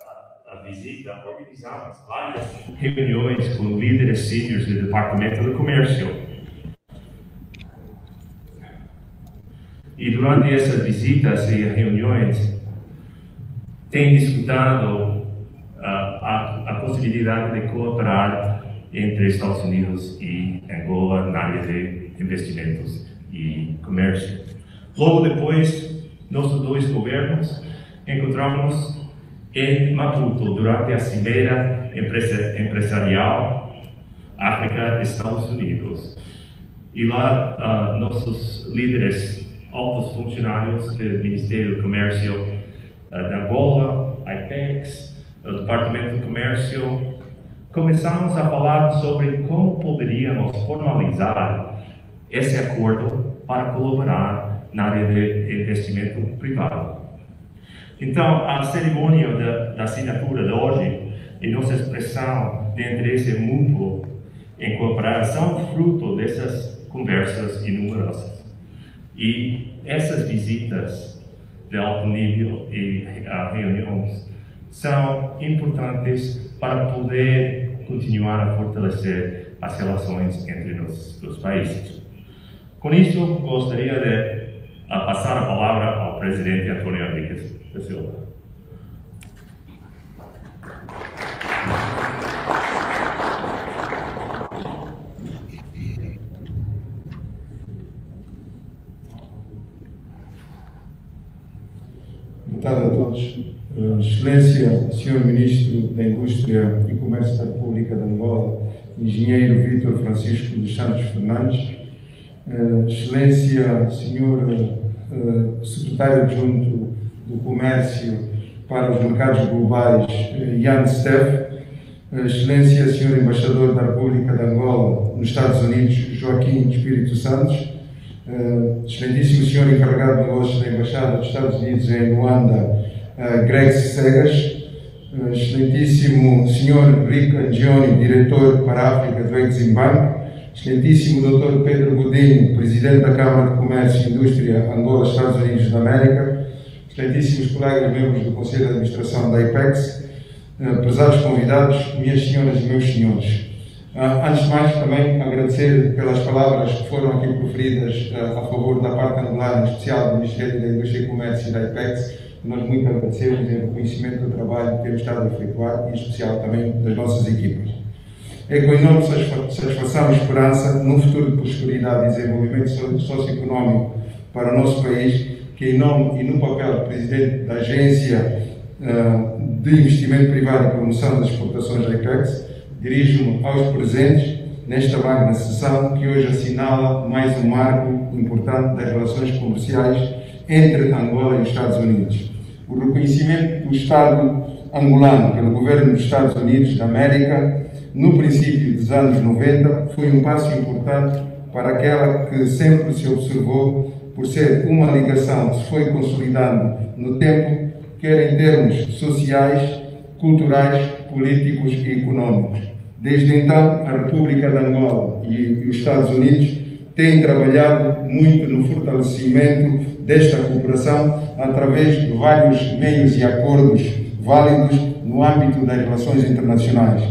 visita, organizamos várias reuniões com líderes seniors do Departamento do Comércio. E durante essas visitas e reuniões, tem disputado a possibilidade de colaborar entre Estados Unidos e Angola na área de investimentos e comércio. Logo depois, nossos dois governos encontramos em Maputo durante a cimeira empresarial África-Estados Unidos. E lá, nossos líderes, altos funcionários do Ministério do Comércio de Angola, AIPEX, do Departamento de Comércio, começamos a falar sobre como poderíamos formalizar esse acordo para colaborar na área de investimento privado. Então, a cerimônia da assinatura de hoje e nossa expressão de interesse mútuo em cooperação fruto dessas conversas inúmeras. E essas visitas de alto nível e reuniões são importantes para poder continuar a fortalecer as relações entre os dois países. Com isso, gostaria de passar a palavra ao presidente Antônio Henrique da Silva. Boa tarde a todos. Excelência, Sr. Ministro da Indústria e Comércio da República de Angola, Engenheiro Vítor Francisco dos Santos Fernandes, Excelência, Sr. Secretário Adjunto do Comércio para os Mercados Globais, Sept, Excelência, Sr. Embaixador da República de Angola nos Estados Unidos, Joaquim Espírito Santos, Excelentíssimo Sr. Encarregado de Negócios da Embaixada dos Estados Unidos em Luanda, Greg Segas, Excelentíssimo Sr. Rick Angioni, Diretor para a África do EXIMBANC, Excelentíssimo Dr. Pedro Godinho, Presidente da Câmara de Comércio e Indústria Angola, Estados Unidos da América, Excelentíssimos colegas membros do Conselho de Administração da AIPEX, prezados convidados, minhas senhoras e meus senhores. Antes de mais, também agradecer pelas palavras que foram aqui proferidas a favor da parte angolana, em especial do Ministério da Indústria e Comércio e da AIPEX. Nós muito agradecemos em reconhecimento do trabalho que temos estado a efetuar, em especial também das nossas equipas. É com enorme satisfação e esperança num futuro de prosperidade e desenvolvimento socioeconómico para o nosso país, que em nome e no papel do Presidente da Agência de Investimento Privado e Promoção das Exportações da AIPEX, dirijo-me aos presentes nesta magna sessão que hoje assinala mais um marco importante das relações comerciais entre Angola e os Estados Unidos. O reconhecimento do Estado angolano pelo governo dos Estados Unidos da América no princípio dos anos 90 foi um passo importante para aquela que sempre se observou por ser uma ligação que se foi consolidando no tempo, quer em termos sociais, culturais, políticos e económicos. Desde então, a República de Angola e os Estados Unidos têm trabalhado muito no fortalecimento desta cooperação através de vários meios e acordos válidos no âmbito das relações internacionais.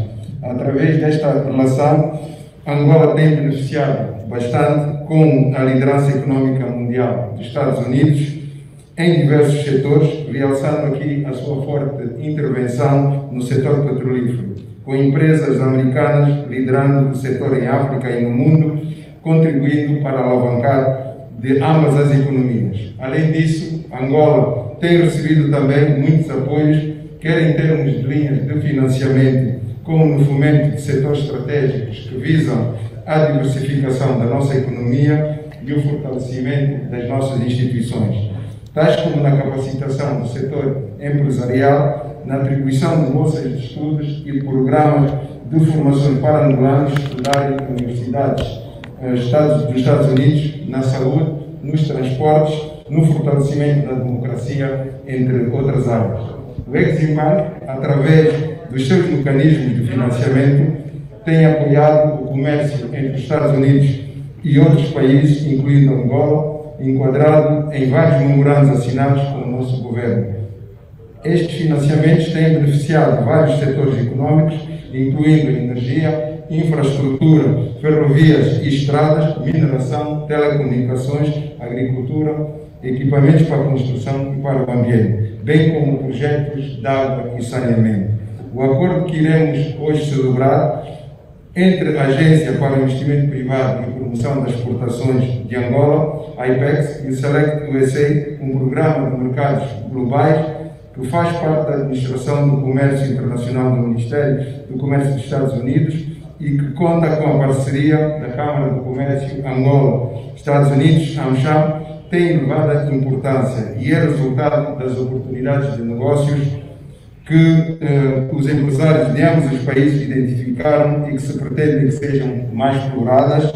Através desta relação, Angola tem beneficiado bastante com a liderança económica mundial dos Estados Unidos em diversos setores, realçando aqui a sua forte intervenção no setor petrolífero, com empresas americanas liderando o setor em África e no mundo, contribuindo para alavancar de ambas as economias. Além disso, Angola tem recebido também muitos apoios, quer em termos de linhas de financiamento, como no fomento de setores estratégicos que visam à diversificação da nossa economia e o fortalecimento das nossas instituições, tais como na capacitação do setor empresarial, na atribuição de bolsas de estudos e programas de formação para angolanos estudarem em universidades dos Estados Unidos, na saúde, nos transportes, no fortalecimento da democracia, entre outras áreas. O EXIMBANC, através dos seus mecanismos de financiamento, tem apoiado o comércio entre os Estados Unidos e outros países, incluindo Angola, enquadrado em vários memorandos assinados pelo nosso governo. Estes financiamentos têm beneficiado vários setores econômicos, incluindo energia, infraestrutura, ferrovias e estradas, mineração, telecomunicações, agricultura, equipamentos para a construção e para o ambiente, bem como projetos de água e saneamento. O acordo que iremos hoje celebrar entre a Agência para o Investimento Privado e Promoção das Exportações de Angola, AIPEX, e o SelectUSA, um programa de mercados globais que faz parte da administração do comércio internacional do Ministério do Comércio dos Estados Unidos e que conta com a parceria da Câmara de Comércio Angola, Estados Unidos, AmCham, tem elevada importância e é resultado das oportunidades de negócios que os empresários de ambos os países identificaram e que se pretende que sejam mais exploradas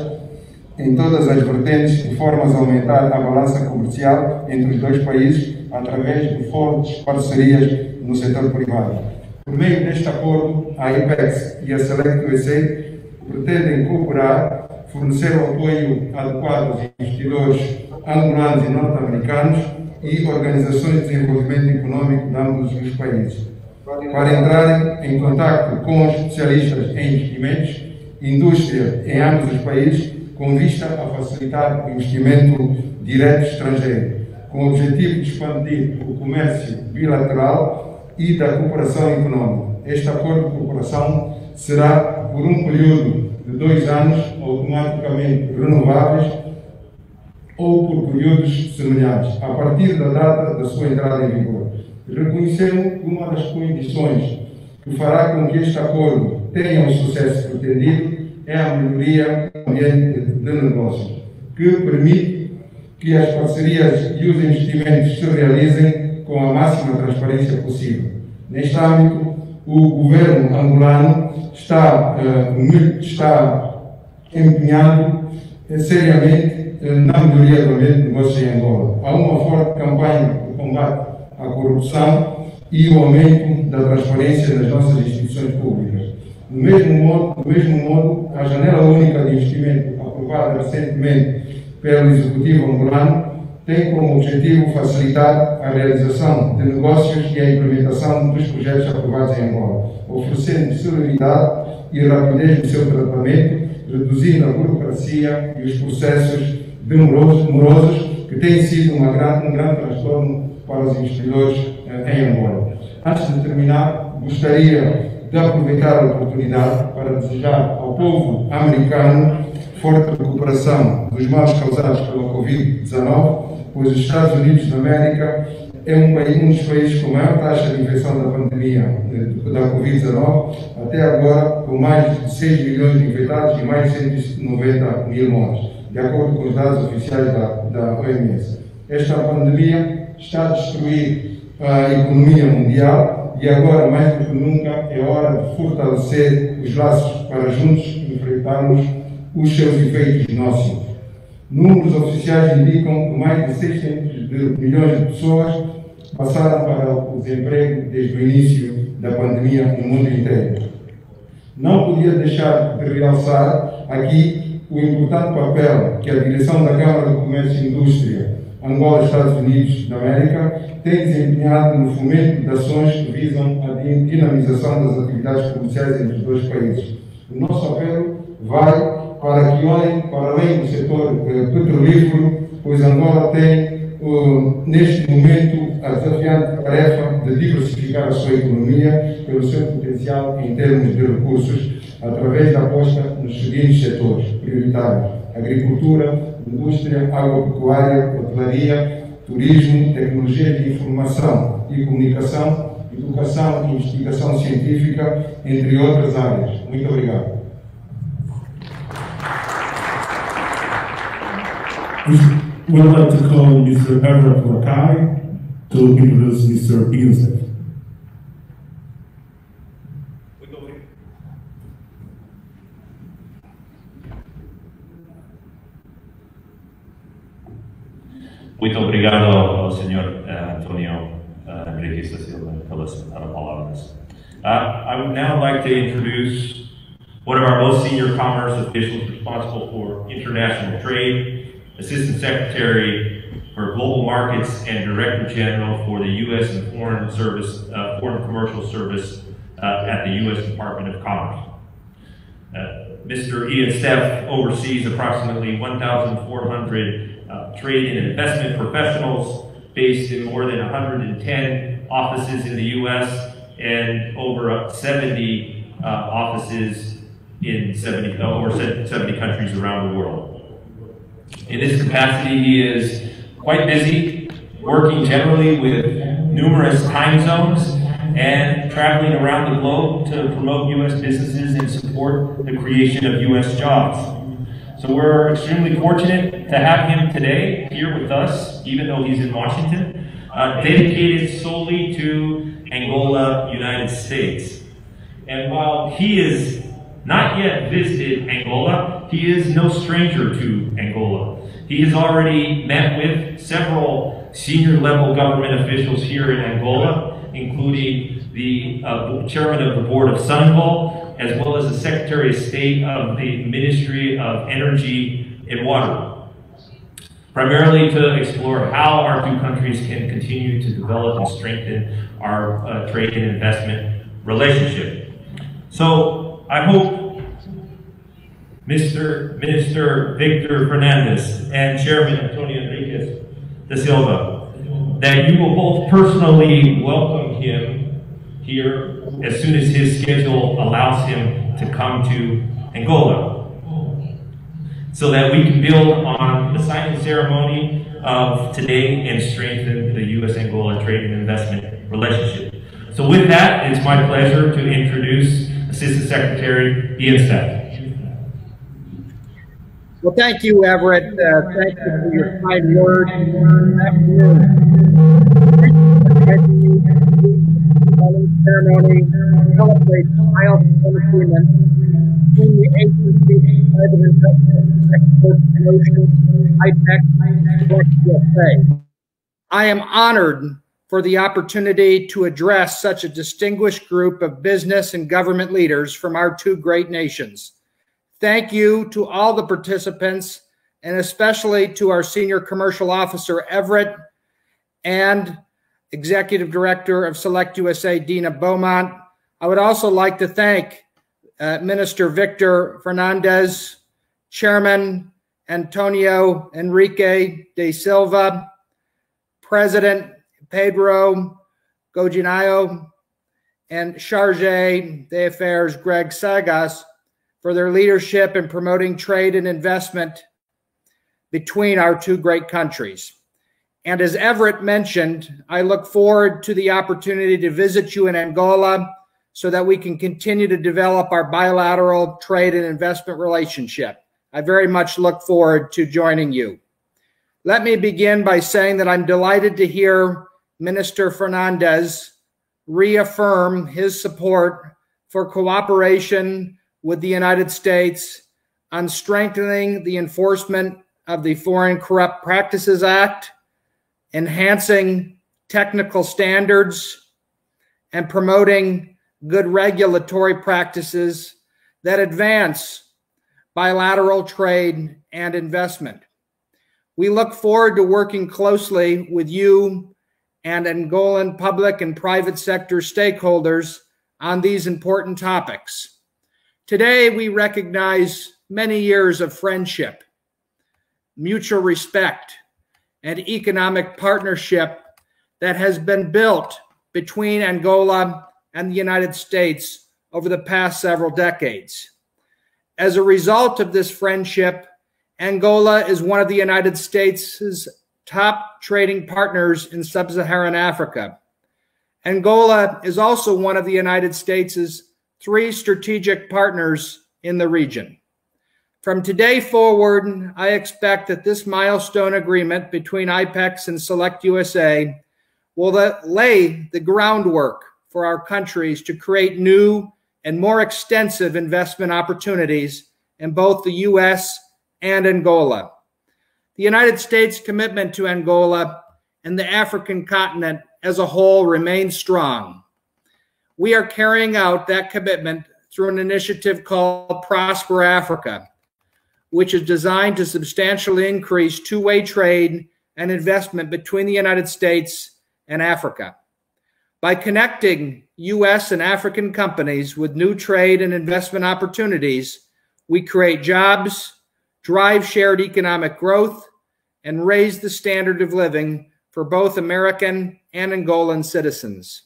em todas as vertentes, de forma a aumentar a balança comercial entre os dois países através de fortes parcerias no setor privado. Por meio deste acordo, a AIPEX e a SelectUSA pretendem cooperar, fornecer o apoio adequado aos investidores angolanos e norte-americanos e organizações de desenvolvimento econômico de ambos os países, para entrarem em contato com os especialistas em investimentos e indústria em ambos os países, com vista a facilitar o investimento direto estrangeiro, com o objetivo de expandir o comércio bilateral e da cooperação econômica. Este acordo de cooperação será por um período de 2 anos, automaticamente renováveis, ou por períodos semelhantes, a partir da data da sua entrada em vigor. Reconhecemos que uma das condições que fará com que este acordo tenha o sucesso pretendido é a melhoria do ambiente de negócios, que permite que as parcerias e os investimentos se realizem com a máxima transparência possível. Neste âmbito, o governo angolano está empenhado seriamente na melhoria do ambiente de negócios em Angola. Há uma forte campanha de combate à corrupção e o aumento da transparência nas nossas instituições públicas. Do mesmo modo, a janela única de investimento aprovada recentemente pelo Executivo angolano tem como objetivo facilitar a realização de negócios e a implementação dos projetos aprovados em Angola, oferecendo celeridade e rapidez no seu tratamento, reduzindo a burocracia e os processos demorosos que têm sido um grande transtorno para os investidores em Angola. Antes de terminar, gostaria de aproveitar a oportunidade para desejar ao povo americano forte recuperação dos males causados pela Covid-19, pois os Estados Unidos da América é um dos países com maior taxa de infecção da pandemia da Covid-19, até agora com mais de 6 milhões de infectados e mais de 190 mil mortes, de acordo com os dados oficiais da OMS. Esta pandemia está a destruir a economia mundial e agora, mais do que nunca, é hora de fortalecer os laços para juntos enfrentarmos os seus efeitos nocivos. Números oficiais indicam que mais de 600 milhões de pessoas passaram para o desemprego desde o início da pandemia no mundo inteiro. Não podia deixar de realçar aqui o importante papel que a direção da Câmara de Comércio e Indústria Angola, Estados Unidos da América, tem desempenhado no fomento de ações que visam a dinamização das atividades comerciais entre os dois países. O nosso apelo vai para que olhem para além do setor petrolífero, pois Angola tem, neste momento, a desafiante tarefa de diversificar a sua economia pelo seu potencial em termos de recursos, através da aposta nos seguintes setores prioritários: agricultura, indústria, agropecuária, hotelaria, turismo, tecnologia de informação e comunicação, educação e investigação científica, entre outras áreas. Muito obrigado. We would like to call Mr. Everett Lakai to introduce Mr. Ian. Muito obrigado ao Sr. Antonio Enriquez da Silva pelas palavras. I would now like to introduce one of our most senior commerce officials responsible for international trade, Assistant Secretary for Global Markets and Director General for the U.S. and Foreign Commercial Service at the U.S. Department of Commerce. Mr. Ian Steff oversees approximately 1,400 trade and investment professionals based in more than 110 offices in the U.S. and over 70 offices in over 70 countries around the world. In this capacity, he is quite busy, working generally with numerous time zones and traveling around the globe to promote U.S. businesses and support the creation of U.S. jobs. So we're extremely fortunate to have him today here with us, even though he's in Washington, dedicated solely to Angola, United States. And while he is not yet visited Angola, he is no stranger to Angola. He has already met with several senior level government officials here in Angola, including the chairman of the board of Sunvol, as well as the Secretary of State of the Ministry of Energy and Water, primarily to explore how our two countries can continue to develop and strengthen our trade and investment relationship. So I hope Mr. Minister Victor Fernandez and Chairman Antonio Enriquez da Silva, that you will both personally welcome him here as soon as his schedule allows him to come to Angola, so that we can build on the signing ceremony of today and strengthen the U.S.-Angola trade and investment relationship. So with that, it's my pleasure to introduce Assistant Secretary Ian Steff. Well, thank you, Everett. Thank you for your kind words. Ceremony celebrates milestone agreement between the agency and private investment export promotion, AIPEX SelectUSA. I am honored for the opportunity to address such a distinguished group of business and government leaders from our two great nations. Thank you to all the participants, and especially to our Senior Commercial Officer, Everett, and Executive Director of SelectUSA, Dina Beaumont. I would also like to thank Minister Victor Fernandez, Chairman Antonio Enrique da Silva, President Pedro Goginayo, and Charge d'Affaires Greg Sagas for their leadership in promoting trade and investment between our two great countries. And as Everett mentioned, I look forward to the opportunity to visit you in Angola so that we can continue to develop our bilateral trade and investment relationship. I very much look forward to joining you. Let me begin by saying that I'm delighted to hear Minister Fernandez reaffirm his support for cooperation with the United States on strengthening the enforcement of the Foreign Corrupt Practices Act, enhancing technical standards, and promoting good regulatory practices that advance bilateral trade and investment. We look forward to working closely with you and Angolan public and private sector stakeholders on these important topics. Today, we recognize many years of friendship, mutual respect, and economic partnership that has been built between Angola and the United States over the past several decades. As a result of this friendship, Angola is one of the United States' top trading partners in sub-Saharan Africa. Angola is also one of the United States' 3 strategic partners in the region. From today forward, I expect that this milestone agreement between AIPEX and SelectUSA will lay the groundwork for our countries to create new and more extensive investment opportunities in both the U.S. and Angola. The United States' commitment to Angola and the African continent as a whole remains strong. We are carrying out that commitment through an initiative called Prosper Africa, which is designed to substantially increase two-way trade and investment between the United States and Africa. By connecting U.S. and African companies with new trade and investment opportunities, we create jobs, drive shared economic growth, and raise the standard of living for both American and Angolan citizens.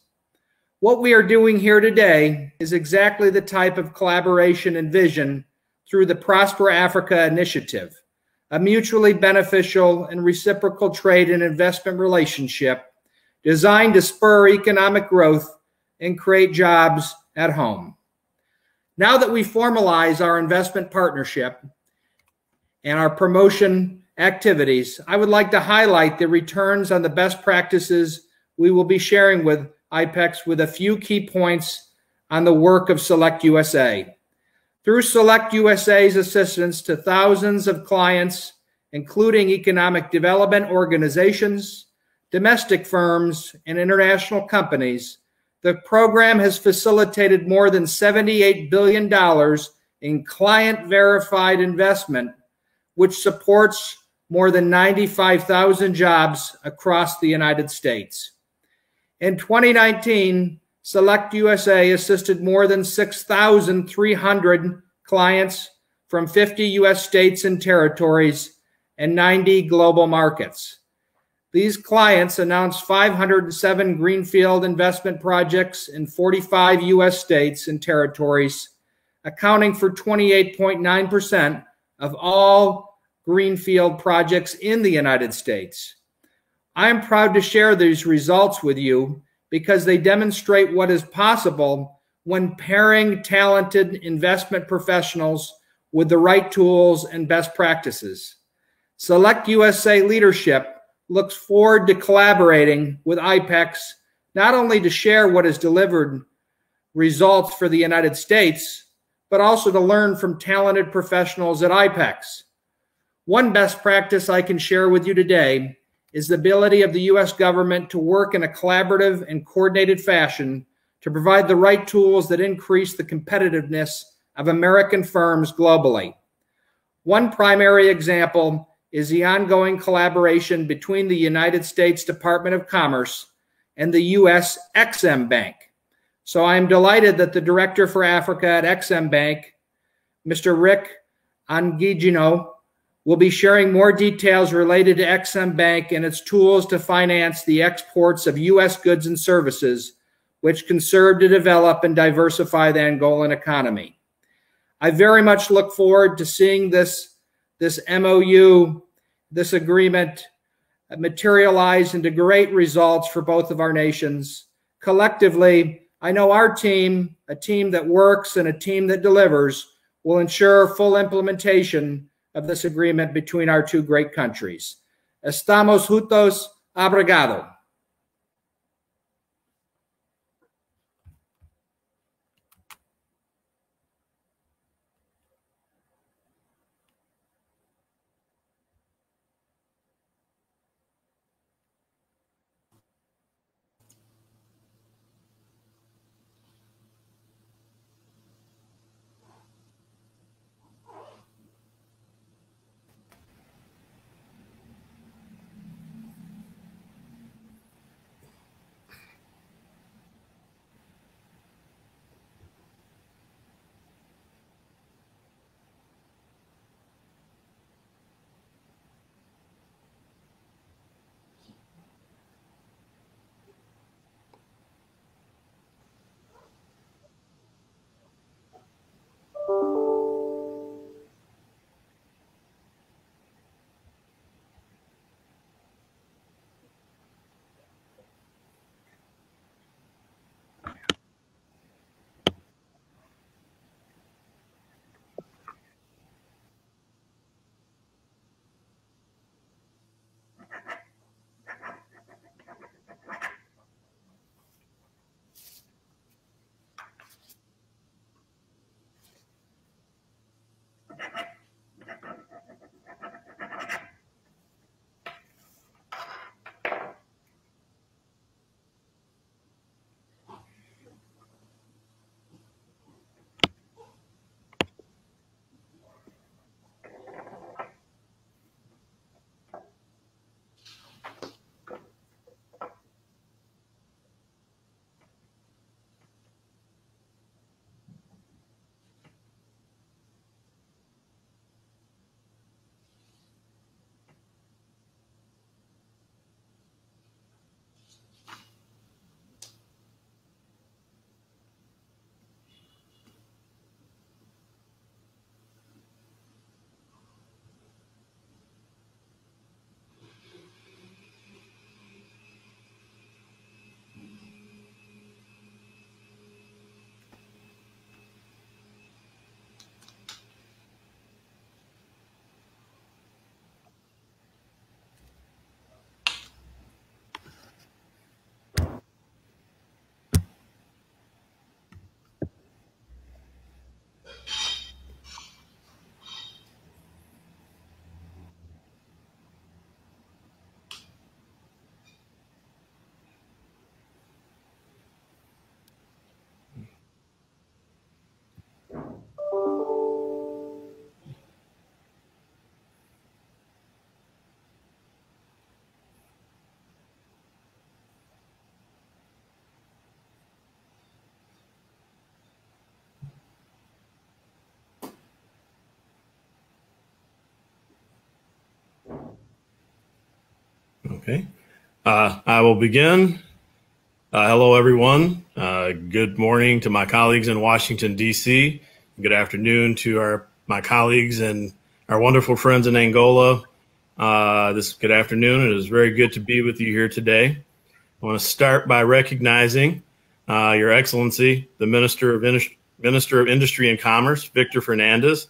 What we are doing here today is exactly the type of collaboration and vision through the Prosper Africa initiative, a mutually beneficial and reciprocal trade and investment relationship designed to spur economic growth and create jobs at home. Now that we formalize our investment partnership and our promotion activities, I would like to highlight the returns on the best practices we will be sharing with AIPEX with a few key points on the work of SelectUSA. Through SelectUSA's assistance to thousands of clients, including economic development organizations, domestic firms, and international companies, the program has facilitated more than $78 billion in client-verified investment, which supports more than 95,000 jobs across the United States. In 2019, SelectUSA assisted more than 6,300 clients from 50 U.S. states and territories and 90 global markets. These clients announced 507 greenfield investment projects in 45 U.S. states and territories, accounting for 28.9% of all greenfield projects in the United States. I am proud to share these results with you because they demonstrate what is possible when pairing talented investment professionals with the right tools and best practices. SelectUSA leadership looks forward to collaborating with AIPEX, not only to share what has delivered results for the United States, but also to learn from talented professionals at AIPEX. One best practice I can share with you today is the ability of the U.S. government to work in a collaborative and coordinated fashion to provide the right tools that increase the competitiveness of American firms globally. One primary example is the ongoing collaboration between the United States Department of Commerce and the U.S. Exim Bank. So I am delighted that the Director for Africa at Exim Bank, Mr. Rick Angigino, will be sharing more details related to Exim Bank and its tools to finance the exports of U.S. goods and services, which can serve to develop and diversify the Angolan economy. I very much look forward to seeing this MOU, this agreement, materialize into great results for both of our nations. Collectively, I know our team, a team that works and a team that delivers, will ensure full implementation of this agreement between our two great countries. Estamos juntos. Obrigado. Okay. I will begin. Hello, everyone. Good morning to my colleagues in Washington, D.C. Good afternoon to my colleagues and our wonderful friends in Angola. Good afternoon. It is very good to be with you here today. I want to start by recognizing Your Excellency, the Minister of Industry and Commerce, Victor Fernandez,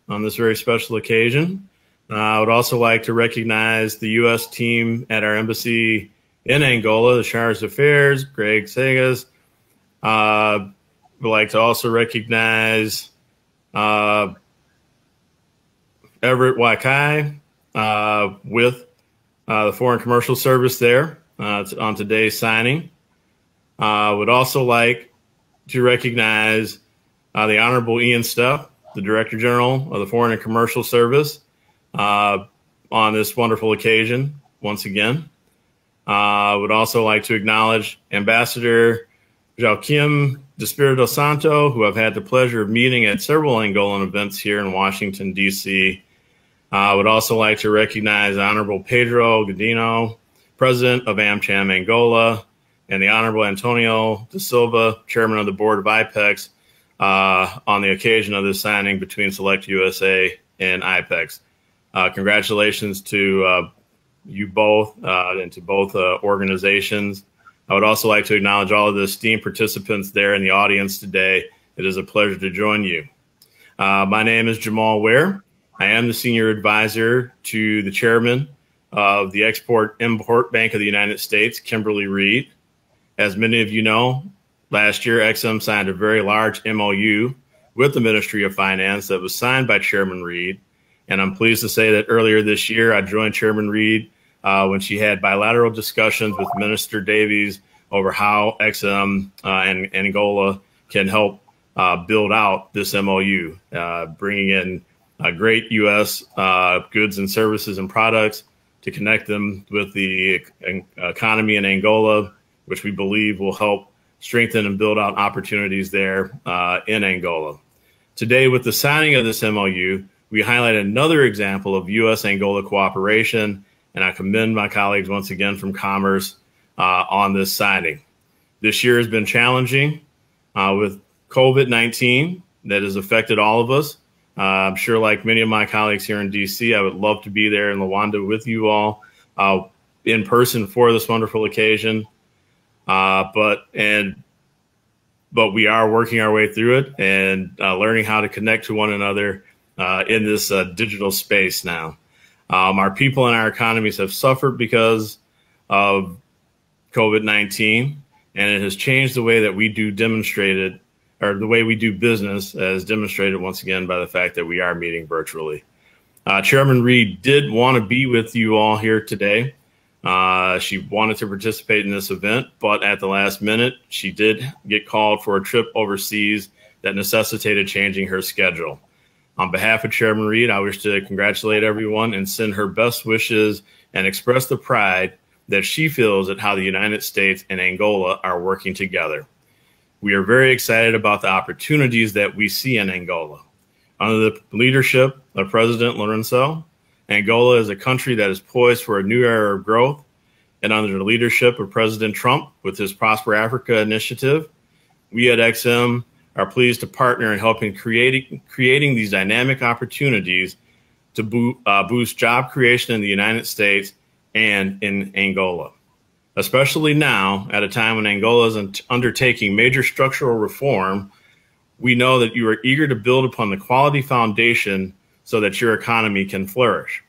on this very special occasion. I would also like to recognize the U.S. team at our embassy in Angola, the Charge d'Affaires, Greg Segas. Would like to also recognize Everett Wakai with the Foreign Commercial Service there on today's signing. Would also like to recognize the Honorable Ian Stepp, the Director General of the Foreign and Commercial Service, on this wonderful occasion once again. Would also like to acknowledge Ambassador Joaquim de Espírito Santo, who I've had the pleasure of meeting at several Angolan events here in Washington, D.C. Would also like to recognize Honorable Pedro Godinho, President of AmCham Angola, and the Honorable Antonio da Silva, Chairman of the Board of AIPEX, on the occasion of this signing between SelectUSA and AIPEX. Congratulations to you both and to both organizations. I would also like to acknowledge all of the esteemed participants there in the audience today. It is a pleasure to join you. My name is Jamal Ware. I am the Senior Advisor to the Chairman of the Export-Import Bank of the United States, Kimberly Reed. As many of you know, last year, Exim signed a very large MOU with the Ministry of Finance that was signed by Chairman Reed. And I'm pleased to say that earlier this year, I joined Chairman Reed when she had bilateral discussions with Minister Davies over how Exim and Angola can help build out this MOU, bringing in great U.S. goods and services and products to connect them with the economy in Angola, which we believe will help strengthen and build out opportunities there in Angola. Today, with the signing of this MOU, we highlight another example of U.S.-Angola cooperation, and I commend my colleagues once again from Commerce on this signing. This year has been challenging with COVID-19 that has affected all of us. I'm sure, like many of my colleagues here in D.C., I would love to be there in Luanda with you all in person for this wonderful occasion. But we are working our way through it and learning how to connect to one another in this digital space now. Our people and our economies have suffered because of COVID-19, and it has changed the way that we do the way we do business, as demonstrated once again by the fact that we are meeting virtually. Chairman Reed did want to be with you all here today. She wanted to participate in this event, but at the last minute, she did get called for a trip overseas that necessitated changing her schedule. On behalf of Chairman Reed, I wish to congratulate everyone and send her best wishes and express the pride that she feels at how the United States and Angola are working together. We are very excited about the opportunities that we see in Angola. Under the leadership of President Lourenço, Angola is a country that is poised for a new era of growth. And under the leadership of President Trump with his Prosper Africa initiative, we at Exim are pleased to partner in helping creating these dynamic opportunities to boost job creation in the United States and in Angola. Especially now, at a time when Angola is undertaking major structural reform, we know that you are eager to build upon the quality foundation so that your economy can flourish.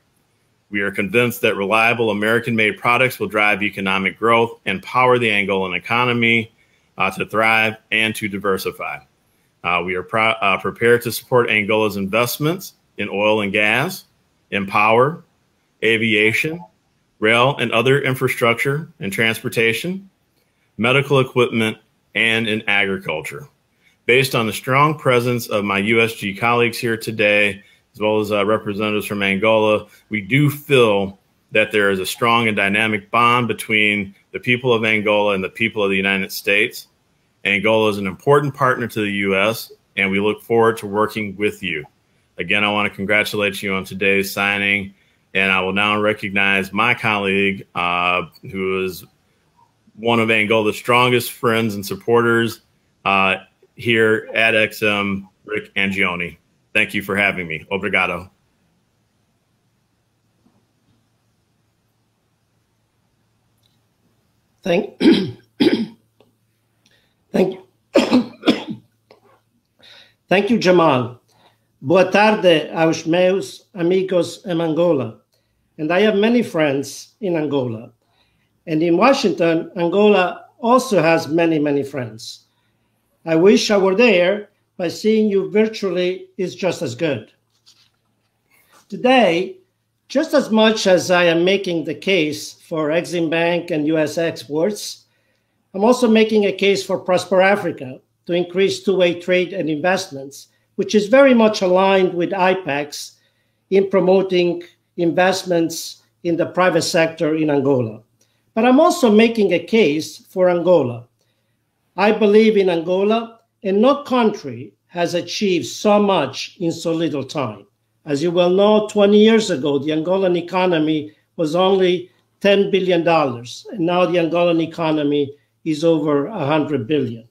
We are convinced that reliable American-made products will drive economic growth and power the Angolan economy to thrive and to diversify. We are prepared to support Angola's investments in oil and gas, in power, aviation, rail and other infrastructure and transportation, medical equipment, and in agriculture. Based on the strong presence of my USG colleagues here today, as well as representatives from Angola, we do feel that there is a strong and dynamic bond between the people of Angola and the people of the United States. Angola is an important partner to the U.S., and we look forward to working with you. Again, I want to congratulate you on today's signing And I will now recognize my colleague, who is one of Angola's strongest friends and supporters here at Exim, Rick Angioni. Thank you for having me. Obrigado. Thank you. Thank you, Jamal. Boa tarde aos meus amigos em Angola. And I have many friends in Angola. And in Washington, Angola also has many, many friends. I wish I were there, but seeing you virtually is just as good. Today, just as much as I am making the case for EXIMBANK and U.S. exports, I'm also making a case for Prosper Africa to increase two-way trade and investments, which is very much aligned with AIPEX in promoting investments in the private sector in Angola. But I'm also making a case for Angola. I believe in Angola, and no country has achieved so much in so little time. As you well know, 20 years ago, the Angolan economy was only $10 billion, and now the Angolan economy is over 100 billion.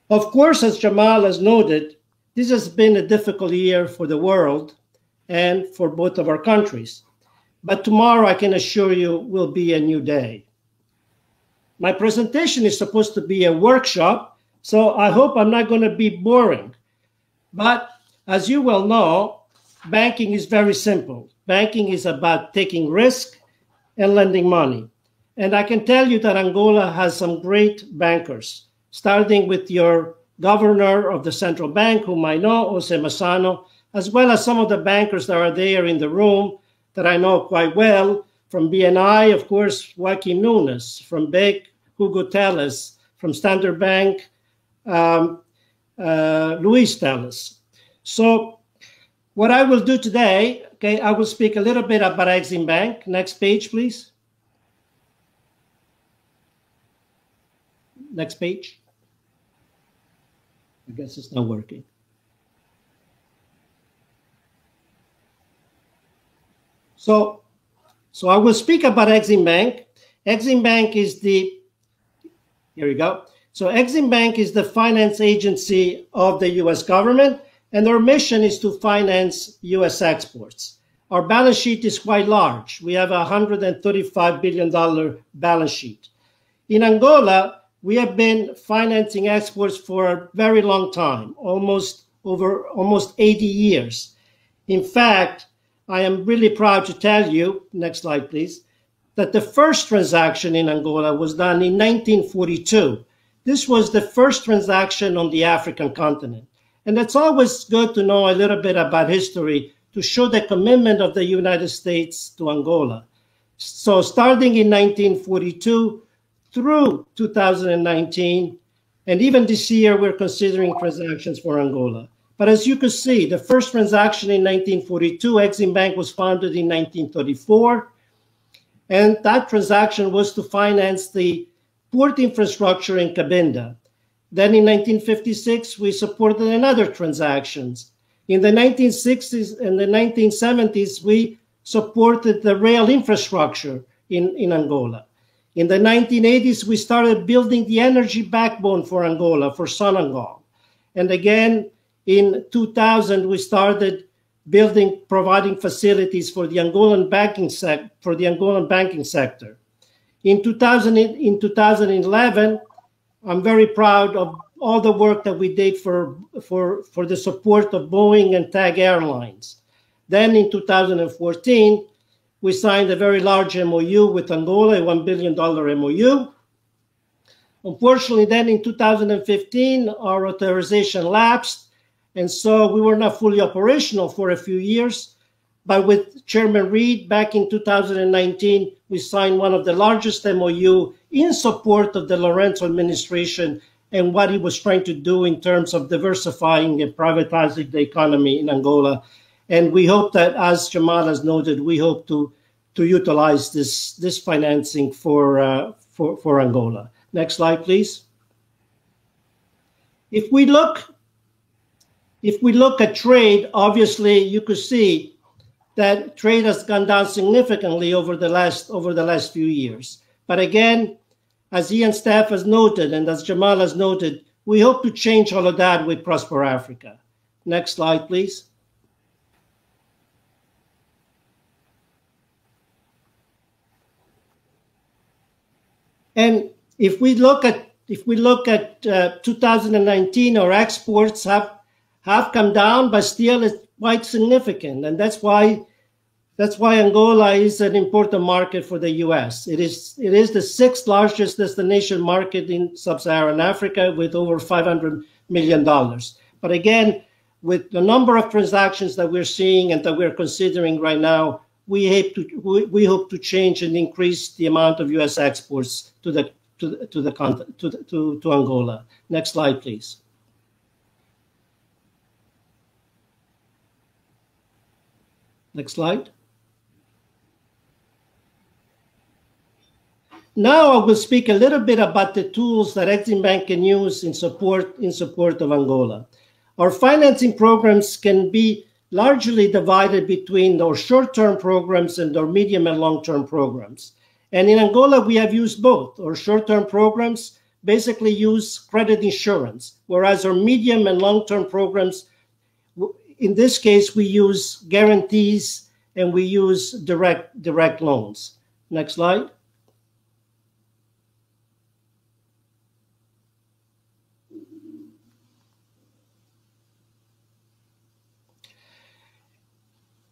Of course, as Jamal has noted, this has been a difficult year for the world and for both of our countries. But tomorrow, I can assure you, will be a new day. My presentation is supposed to be a workshop, so I hope I'm not going to be boring. But as you well know, banking is very simple. Banking is about taking risk and lending money. And I can tell you that Angola has some great bankers, starting with your governor of the central bank, whom I know, Jose Massano, as well as some of the bankers that are there in the room that I know quite well. From BNI, of course, Joaquim Nunes. From BEC, Hugo Teles. From Standard Bank, Luis Teles. So what I will do today, okay, I will speak a little bit about EXIMBANK. Next page, please. Next page. I guess it's not working. So I will speak about EXIMBANK. EXIMBANK is the, here we go. So EXIMBANK is the finance agency of the US government, and our mission is to finance US exports. Our balance sheet is quite large. We have a $135 billion balance sheet. In Angola, we have been financing exports for a very long time, almost 80 years. In fact, I am really proud to tell you, next slide please, that the first transaction in Angola was done in 1942. This was the first transaction on the African continent. And it's always good to know a little bit about history to show the commitment of the United States to Angola. So starting in 1942, through 2019, and even this year, we're considering transactions for Angola. But as you can see, the first transaction in 1942, EXIMBANK was founded in 1934, and that transaction was to finance the port infrastructure in Cabinda. Then in 1956, we supported another transactions. In the 1960s and the 1970s, we supported the rail infrastructure in Angola. In the 1980s, we started building the energy backbone for Angola, for Sonangol. And again, in 2000, we started providing facilities for the Angolan banking sector. In 2011, I'm very proud of all the work that we did for the support of Boeing and TAG Airlines. Then in 2014, we signed a very large MOU with Angola, a $1 billion MOU. Unfortunately, then in 2015, our authorization lapsed, and so we were not fully operational for a few years. But with Chairman Reid, back in 2019, we signed one of the largest MOU in support of the Lorenzo administration and what he was trying to do in terms of diversifying and privatizing the economy in Angola. And we hope that, as Jamal has noted, we hope to utilize this financing for Angola. Next slide, please. If we look at trade, obviously you could see that trade has gone down significantly over the last few years. But again, as Ian Staff has noted, and as Jamal has noted, we hope to change all of that with Prosper Africa. Next slide, please. And if we look at 2019, our exports have come down, but still it's quite significant, and that's why Angola is an important market for the U.S. It is the sixth largest destination market in sub-Saharan Africa with over $500 million. But again, with the number of transactions that we're seeing and that we're considering right now, we hope to change and increase the amount of U.S. exports to Angola. Next slide, please. Next slide. Now I will speak a little bit about the tools that EXIMBANK can use in support of Angola. Our financing programs can be largely divided between our short-term programs and our medium and long-term programs. And in Angola, we have used both. Our short-term programs basically use credit insurance, whereas our medium and long-term programs, in this case, we use guarantees and we use direct loans. Next slide.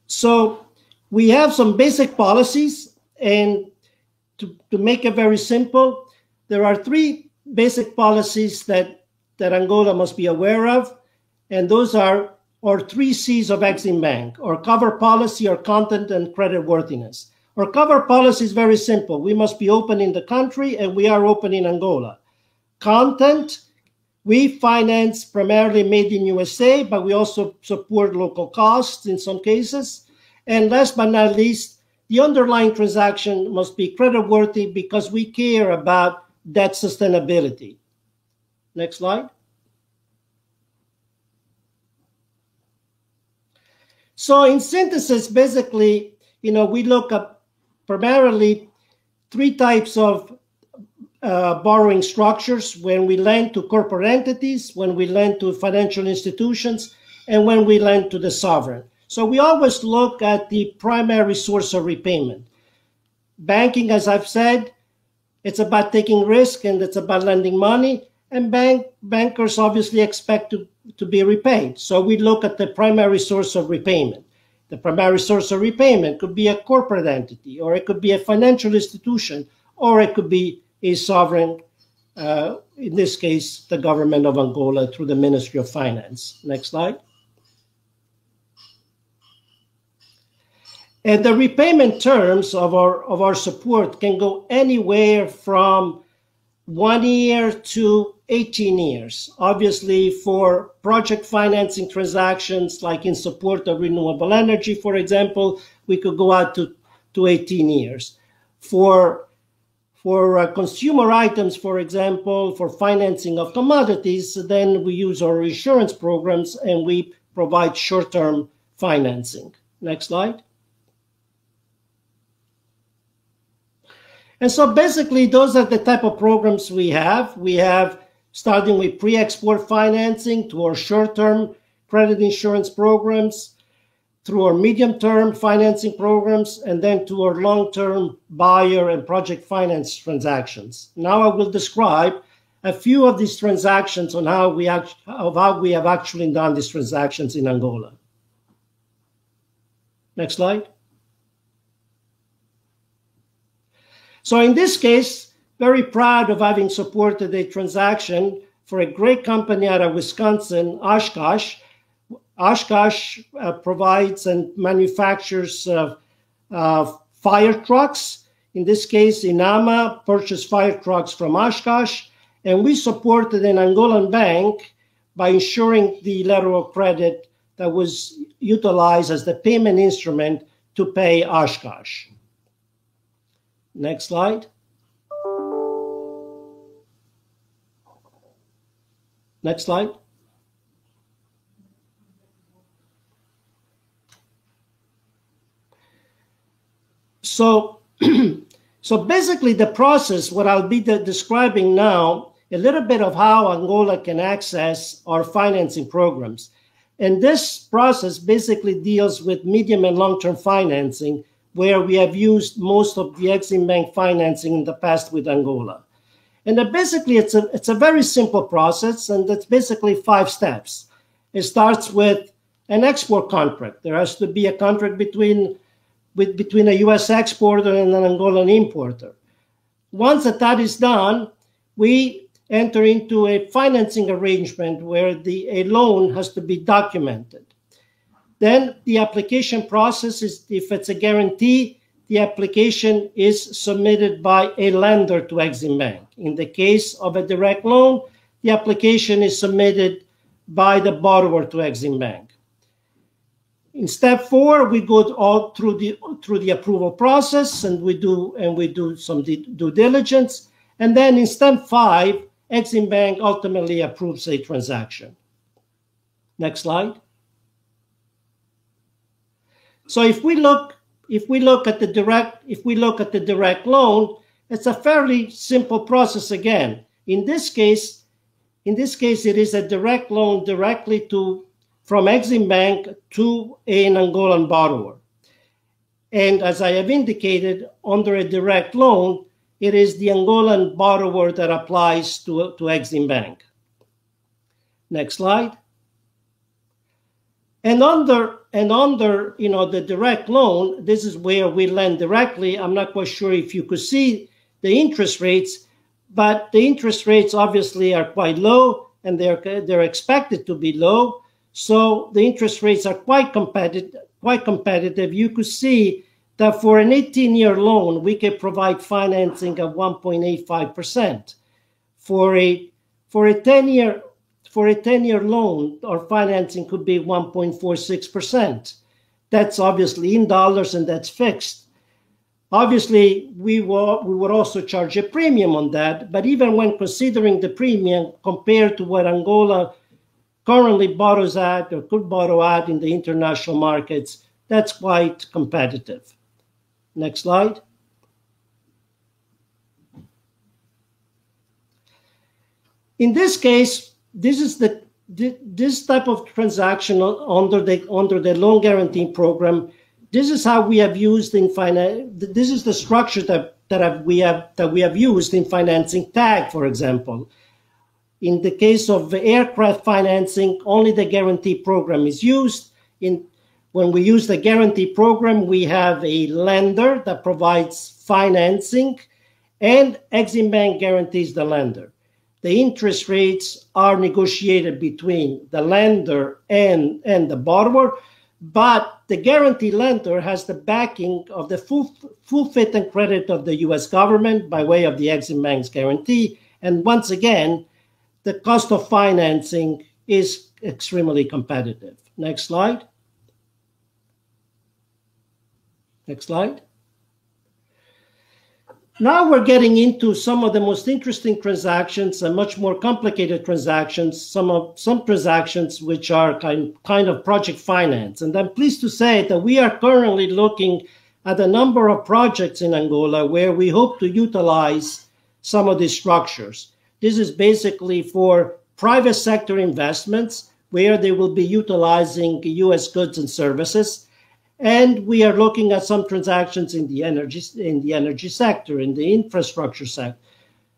So we have some basic policies, and to make it very simple, there are three basic policies that Angola must be aware of, and those are our 3 C's of EXIMBANK: our cover policy, our content, and creditworthiness. Our cover policy is very simple. We must be open in the country, and we are open in Angola. Content, we finance primarily made in USA, but we also support local costs in some cases. And last but not least, the underlying transaction must be creditworthy because we care about debt sustainability. Next slide. So in synthesis, basically, we look at primarily 3 types of borrowing structures: when we lend to corporate entities, when we lend to financial institutions, and when we lend to the sovereign. So we always look at the primary source of repayment. Banking, as I've said, it's about taking risk and it's about lending money, and bankers obviously expect to be repaid. So we look at the primary source of repayment. The primary source of repayment could be a corporate entity, or it could be a financial institution, or it could be a sovereign, in this case, the government of Angola through the Ministry of Finance. Next slide. And the repayment terms of our support can go anywhere from 1 year to 18 years. Obviously, for project financing transactions, like in support of renewable energy, for example, we could go out to 18 years. For consumer items, for example, for financing of commodities, then we use our insurance programs and we provide short-term financing. Next slide. And so basically, those are the type of programs we have. We have, starting with pre-export financing, to our short-term credit insurance programs, through our medium-term financing programs, and then to our long-term buyer and project finance transactions. Now I will describe a few of these transactions on how we have actually done these transactions in Angola. Next slide. So in this case, very proud of having supported a transaction for a great company out of Wisconsin, Oshkosh. Oshkosh provides and manufactures fire trucks. In this case, Inama purchased fire trucks from Oshkosh, and we supported an Angolan bank by ensuring the letter of credit that was utilized as the payment instrument to pay Oshkosh. Next slide. Next slide. So, so basically the process, what I'll be describing now, a little bit of how Angola can access our financing programs. And this process basically deals with medium and long-term financing, where we have used most of the Exim Bank financing in the past with Angola. And basically it's a very simple process, and it's basically 5 steps. It starts with an export contract. There has to be a contract between a U.S. exporter and an Angolan importer. Once that is done, we enter into a financing arrangement where a loan has to be documented. Then the application process is, if it's a guarantee, the application is submitted by a lender to Exim Bank. In the case of a direct loan, the application is submitted by the borrower to Exim Bank. In step 4, we go all through the approval process, and we do some due diligence. And then in step 5, Exim Bank ultimately approves a transaction. Next slide. So if we look at the direct loan, it's a fairly simple process again. In this case, it is a direct loan directly from Exim Bank to an Angolan borrower. And as I have indicated, under a direct loan, it is the Angolan borrower that applies to Exim Bank. Next slide. And under the direct loan, this is where we lend directly. I'm not quite sure if you could see the interest rates, but the interest rates obviously are quite low, and they're expected to be low. So the interest rates are quite competitive. You could see that for an 18-year loan, we can provide financing of 1.85%. For a 10-year loan, our financing could be 1.46%. That's obviously in dollars, and that's fixed. Obviously, we would also charge a premium on that, but even when considering the premium compared to what Angola currently borrows at or could borrow at in the international markets, that's quite competitive. Next slide. In this case, this type of transaction under the loan guarantee program. This is how we have used in finance. This is the structure that we have used in financing TAG, for example. In the case of aircraft financing, only the guarantee program is used. When we use the guarantee program, we have a lender that provides financing, and Exim Bank guarantees the lender. The interest rates are negotiated between the lender and the borrower, but the guarantee lender has the backing of the full fit and credit of the U.S. government by way of the Exim Bank's guarantee. And once again, the cost of financing is extremely competitive. Next slide. Next slide. Now we're getting into some of the most interesting transactions and much more complicated transactions, some transactions which are kind of project finance. And I'm pleased to say that we are currently looking at a number of projects in Angola where we hope to utilize some of these structures. This is basically for private sector investments where they will be utilizing U.S. goods and services. And we are looking at some transactions in the energy sector, in the infrastructure sector.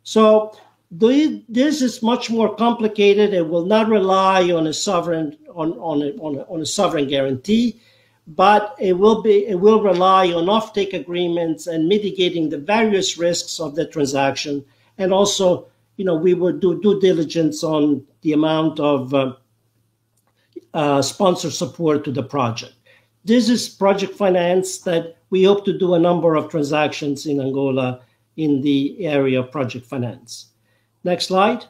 So this is much more complicated. It will not rely on a sovereign on a sovereign guarantee, but it will rely on offtake agreements and mitigating the various risks of the transaction. And also, we will do due diligence on the amount of sponsor support to the project. This is project finance that we hope to do a number of transactions in Angola in the area of project finance. Next slide.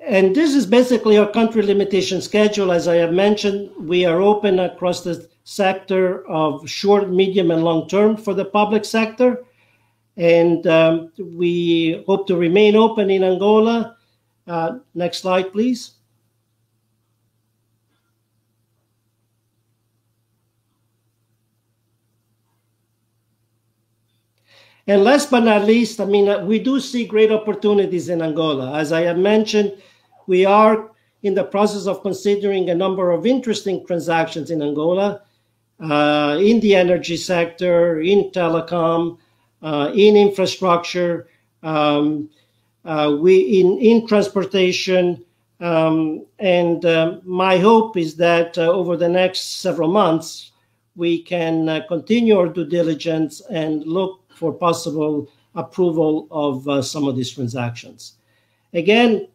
And this is basically our country limitation schedule. As I have mentioned, we are open across the sector of short, medium, and long term for the public sector. And we hope to remain open in Angola. Next slide, please. And last but not least, I mean, we do see great opportunities in Angola. As I have mentioned, we are in the process of considering a number of interesting transactions in Angola, in the energy sector, in telecom, in infrastructure, in transportation. My hope is that over the next several months, we can continue our due diligence and look for possible approval of some of these transactions. Again,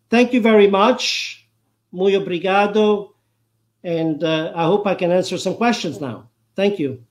thank you very much. Muy obrigado. And I hope I can answer some questions now. Thank you.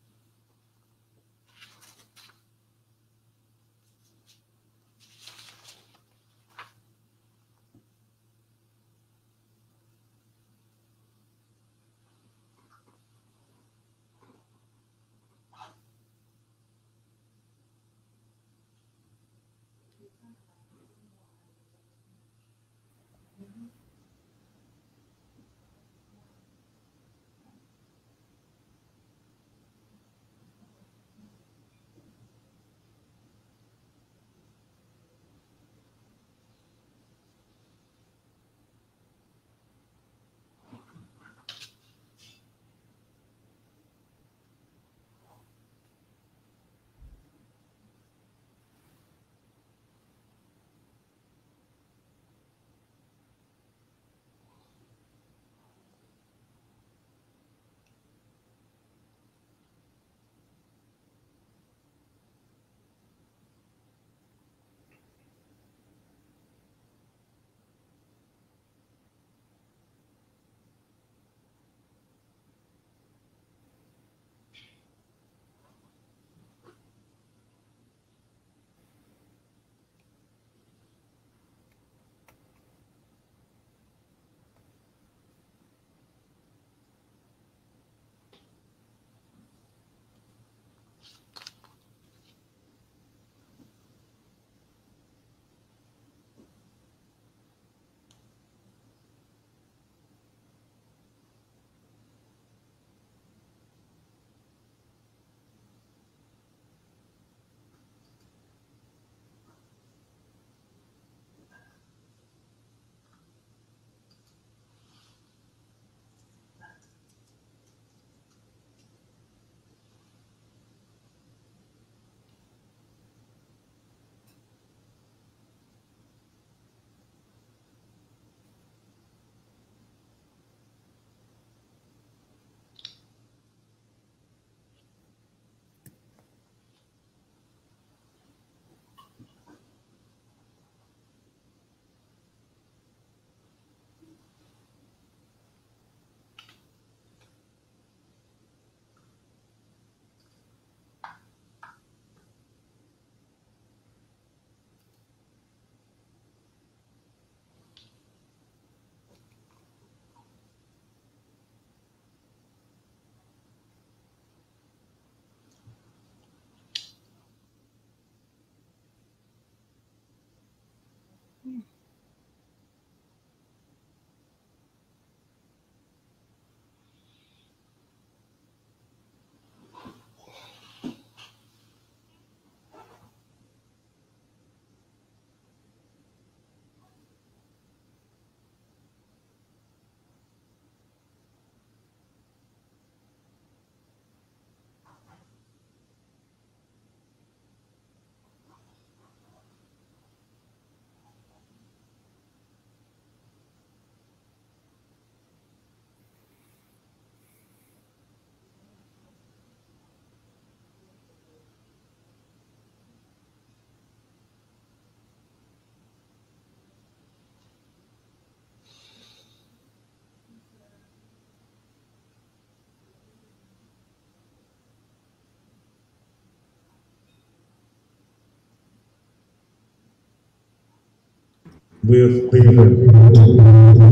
with the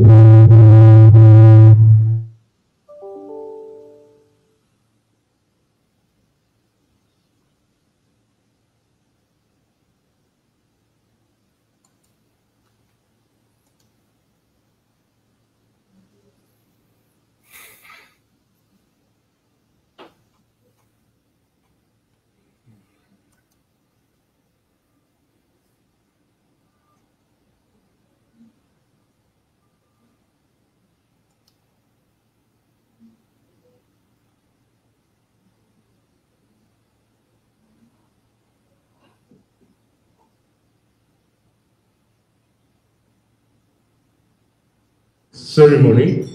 ceremony.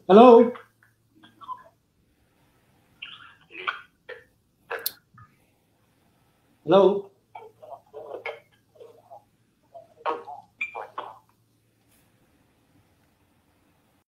Hello? Hello?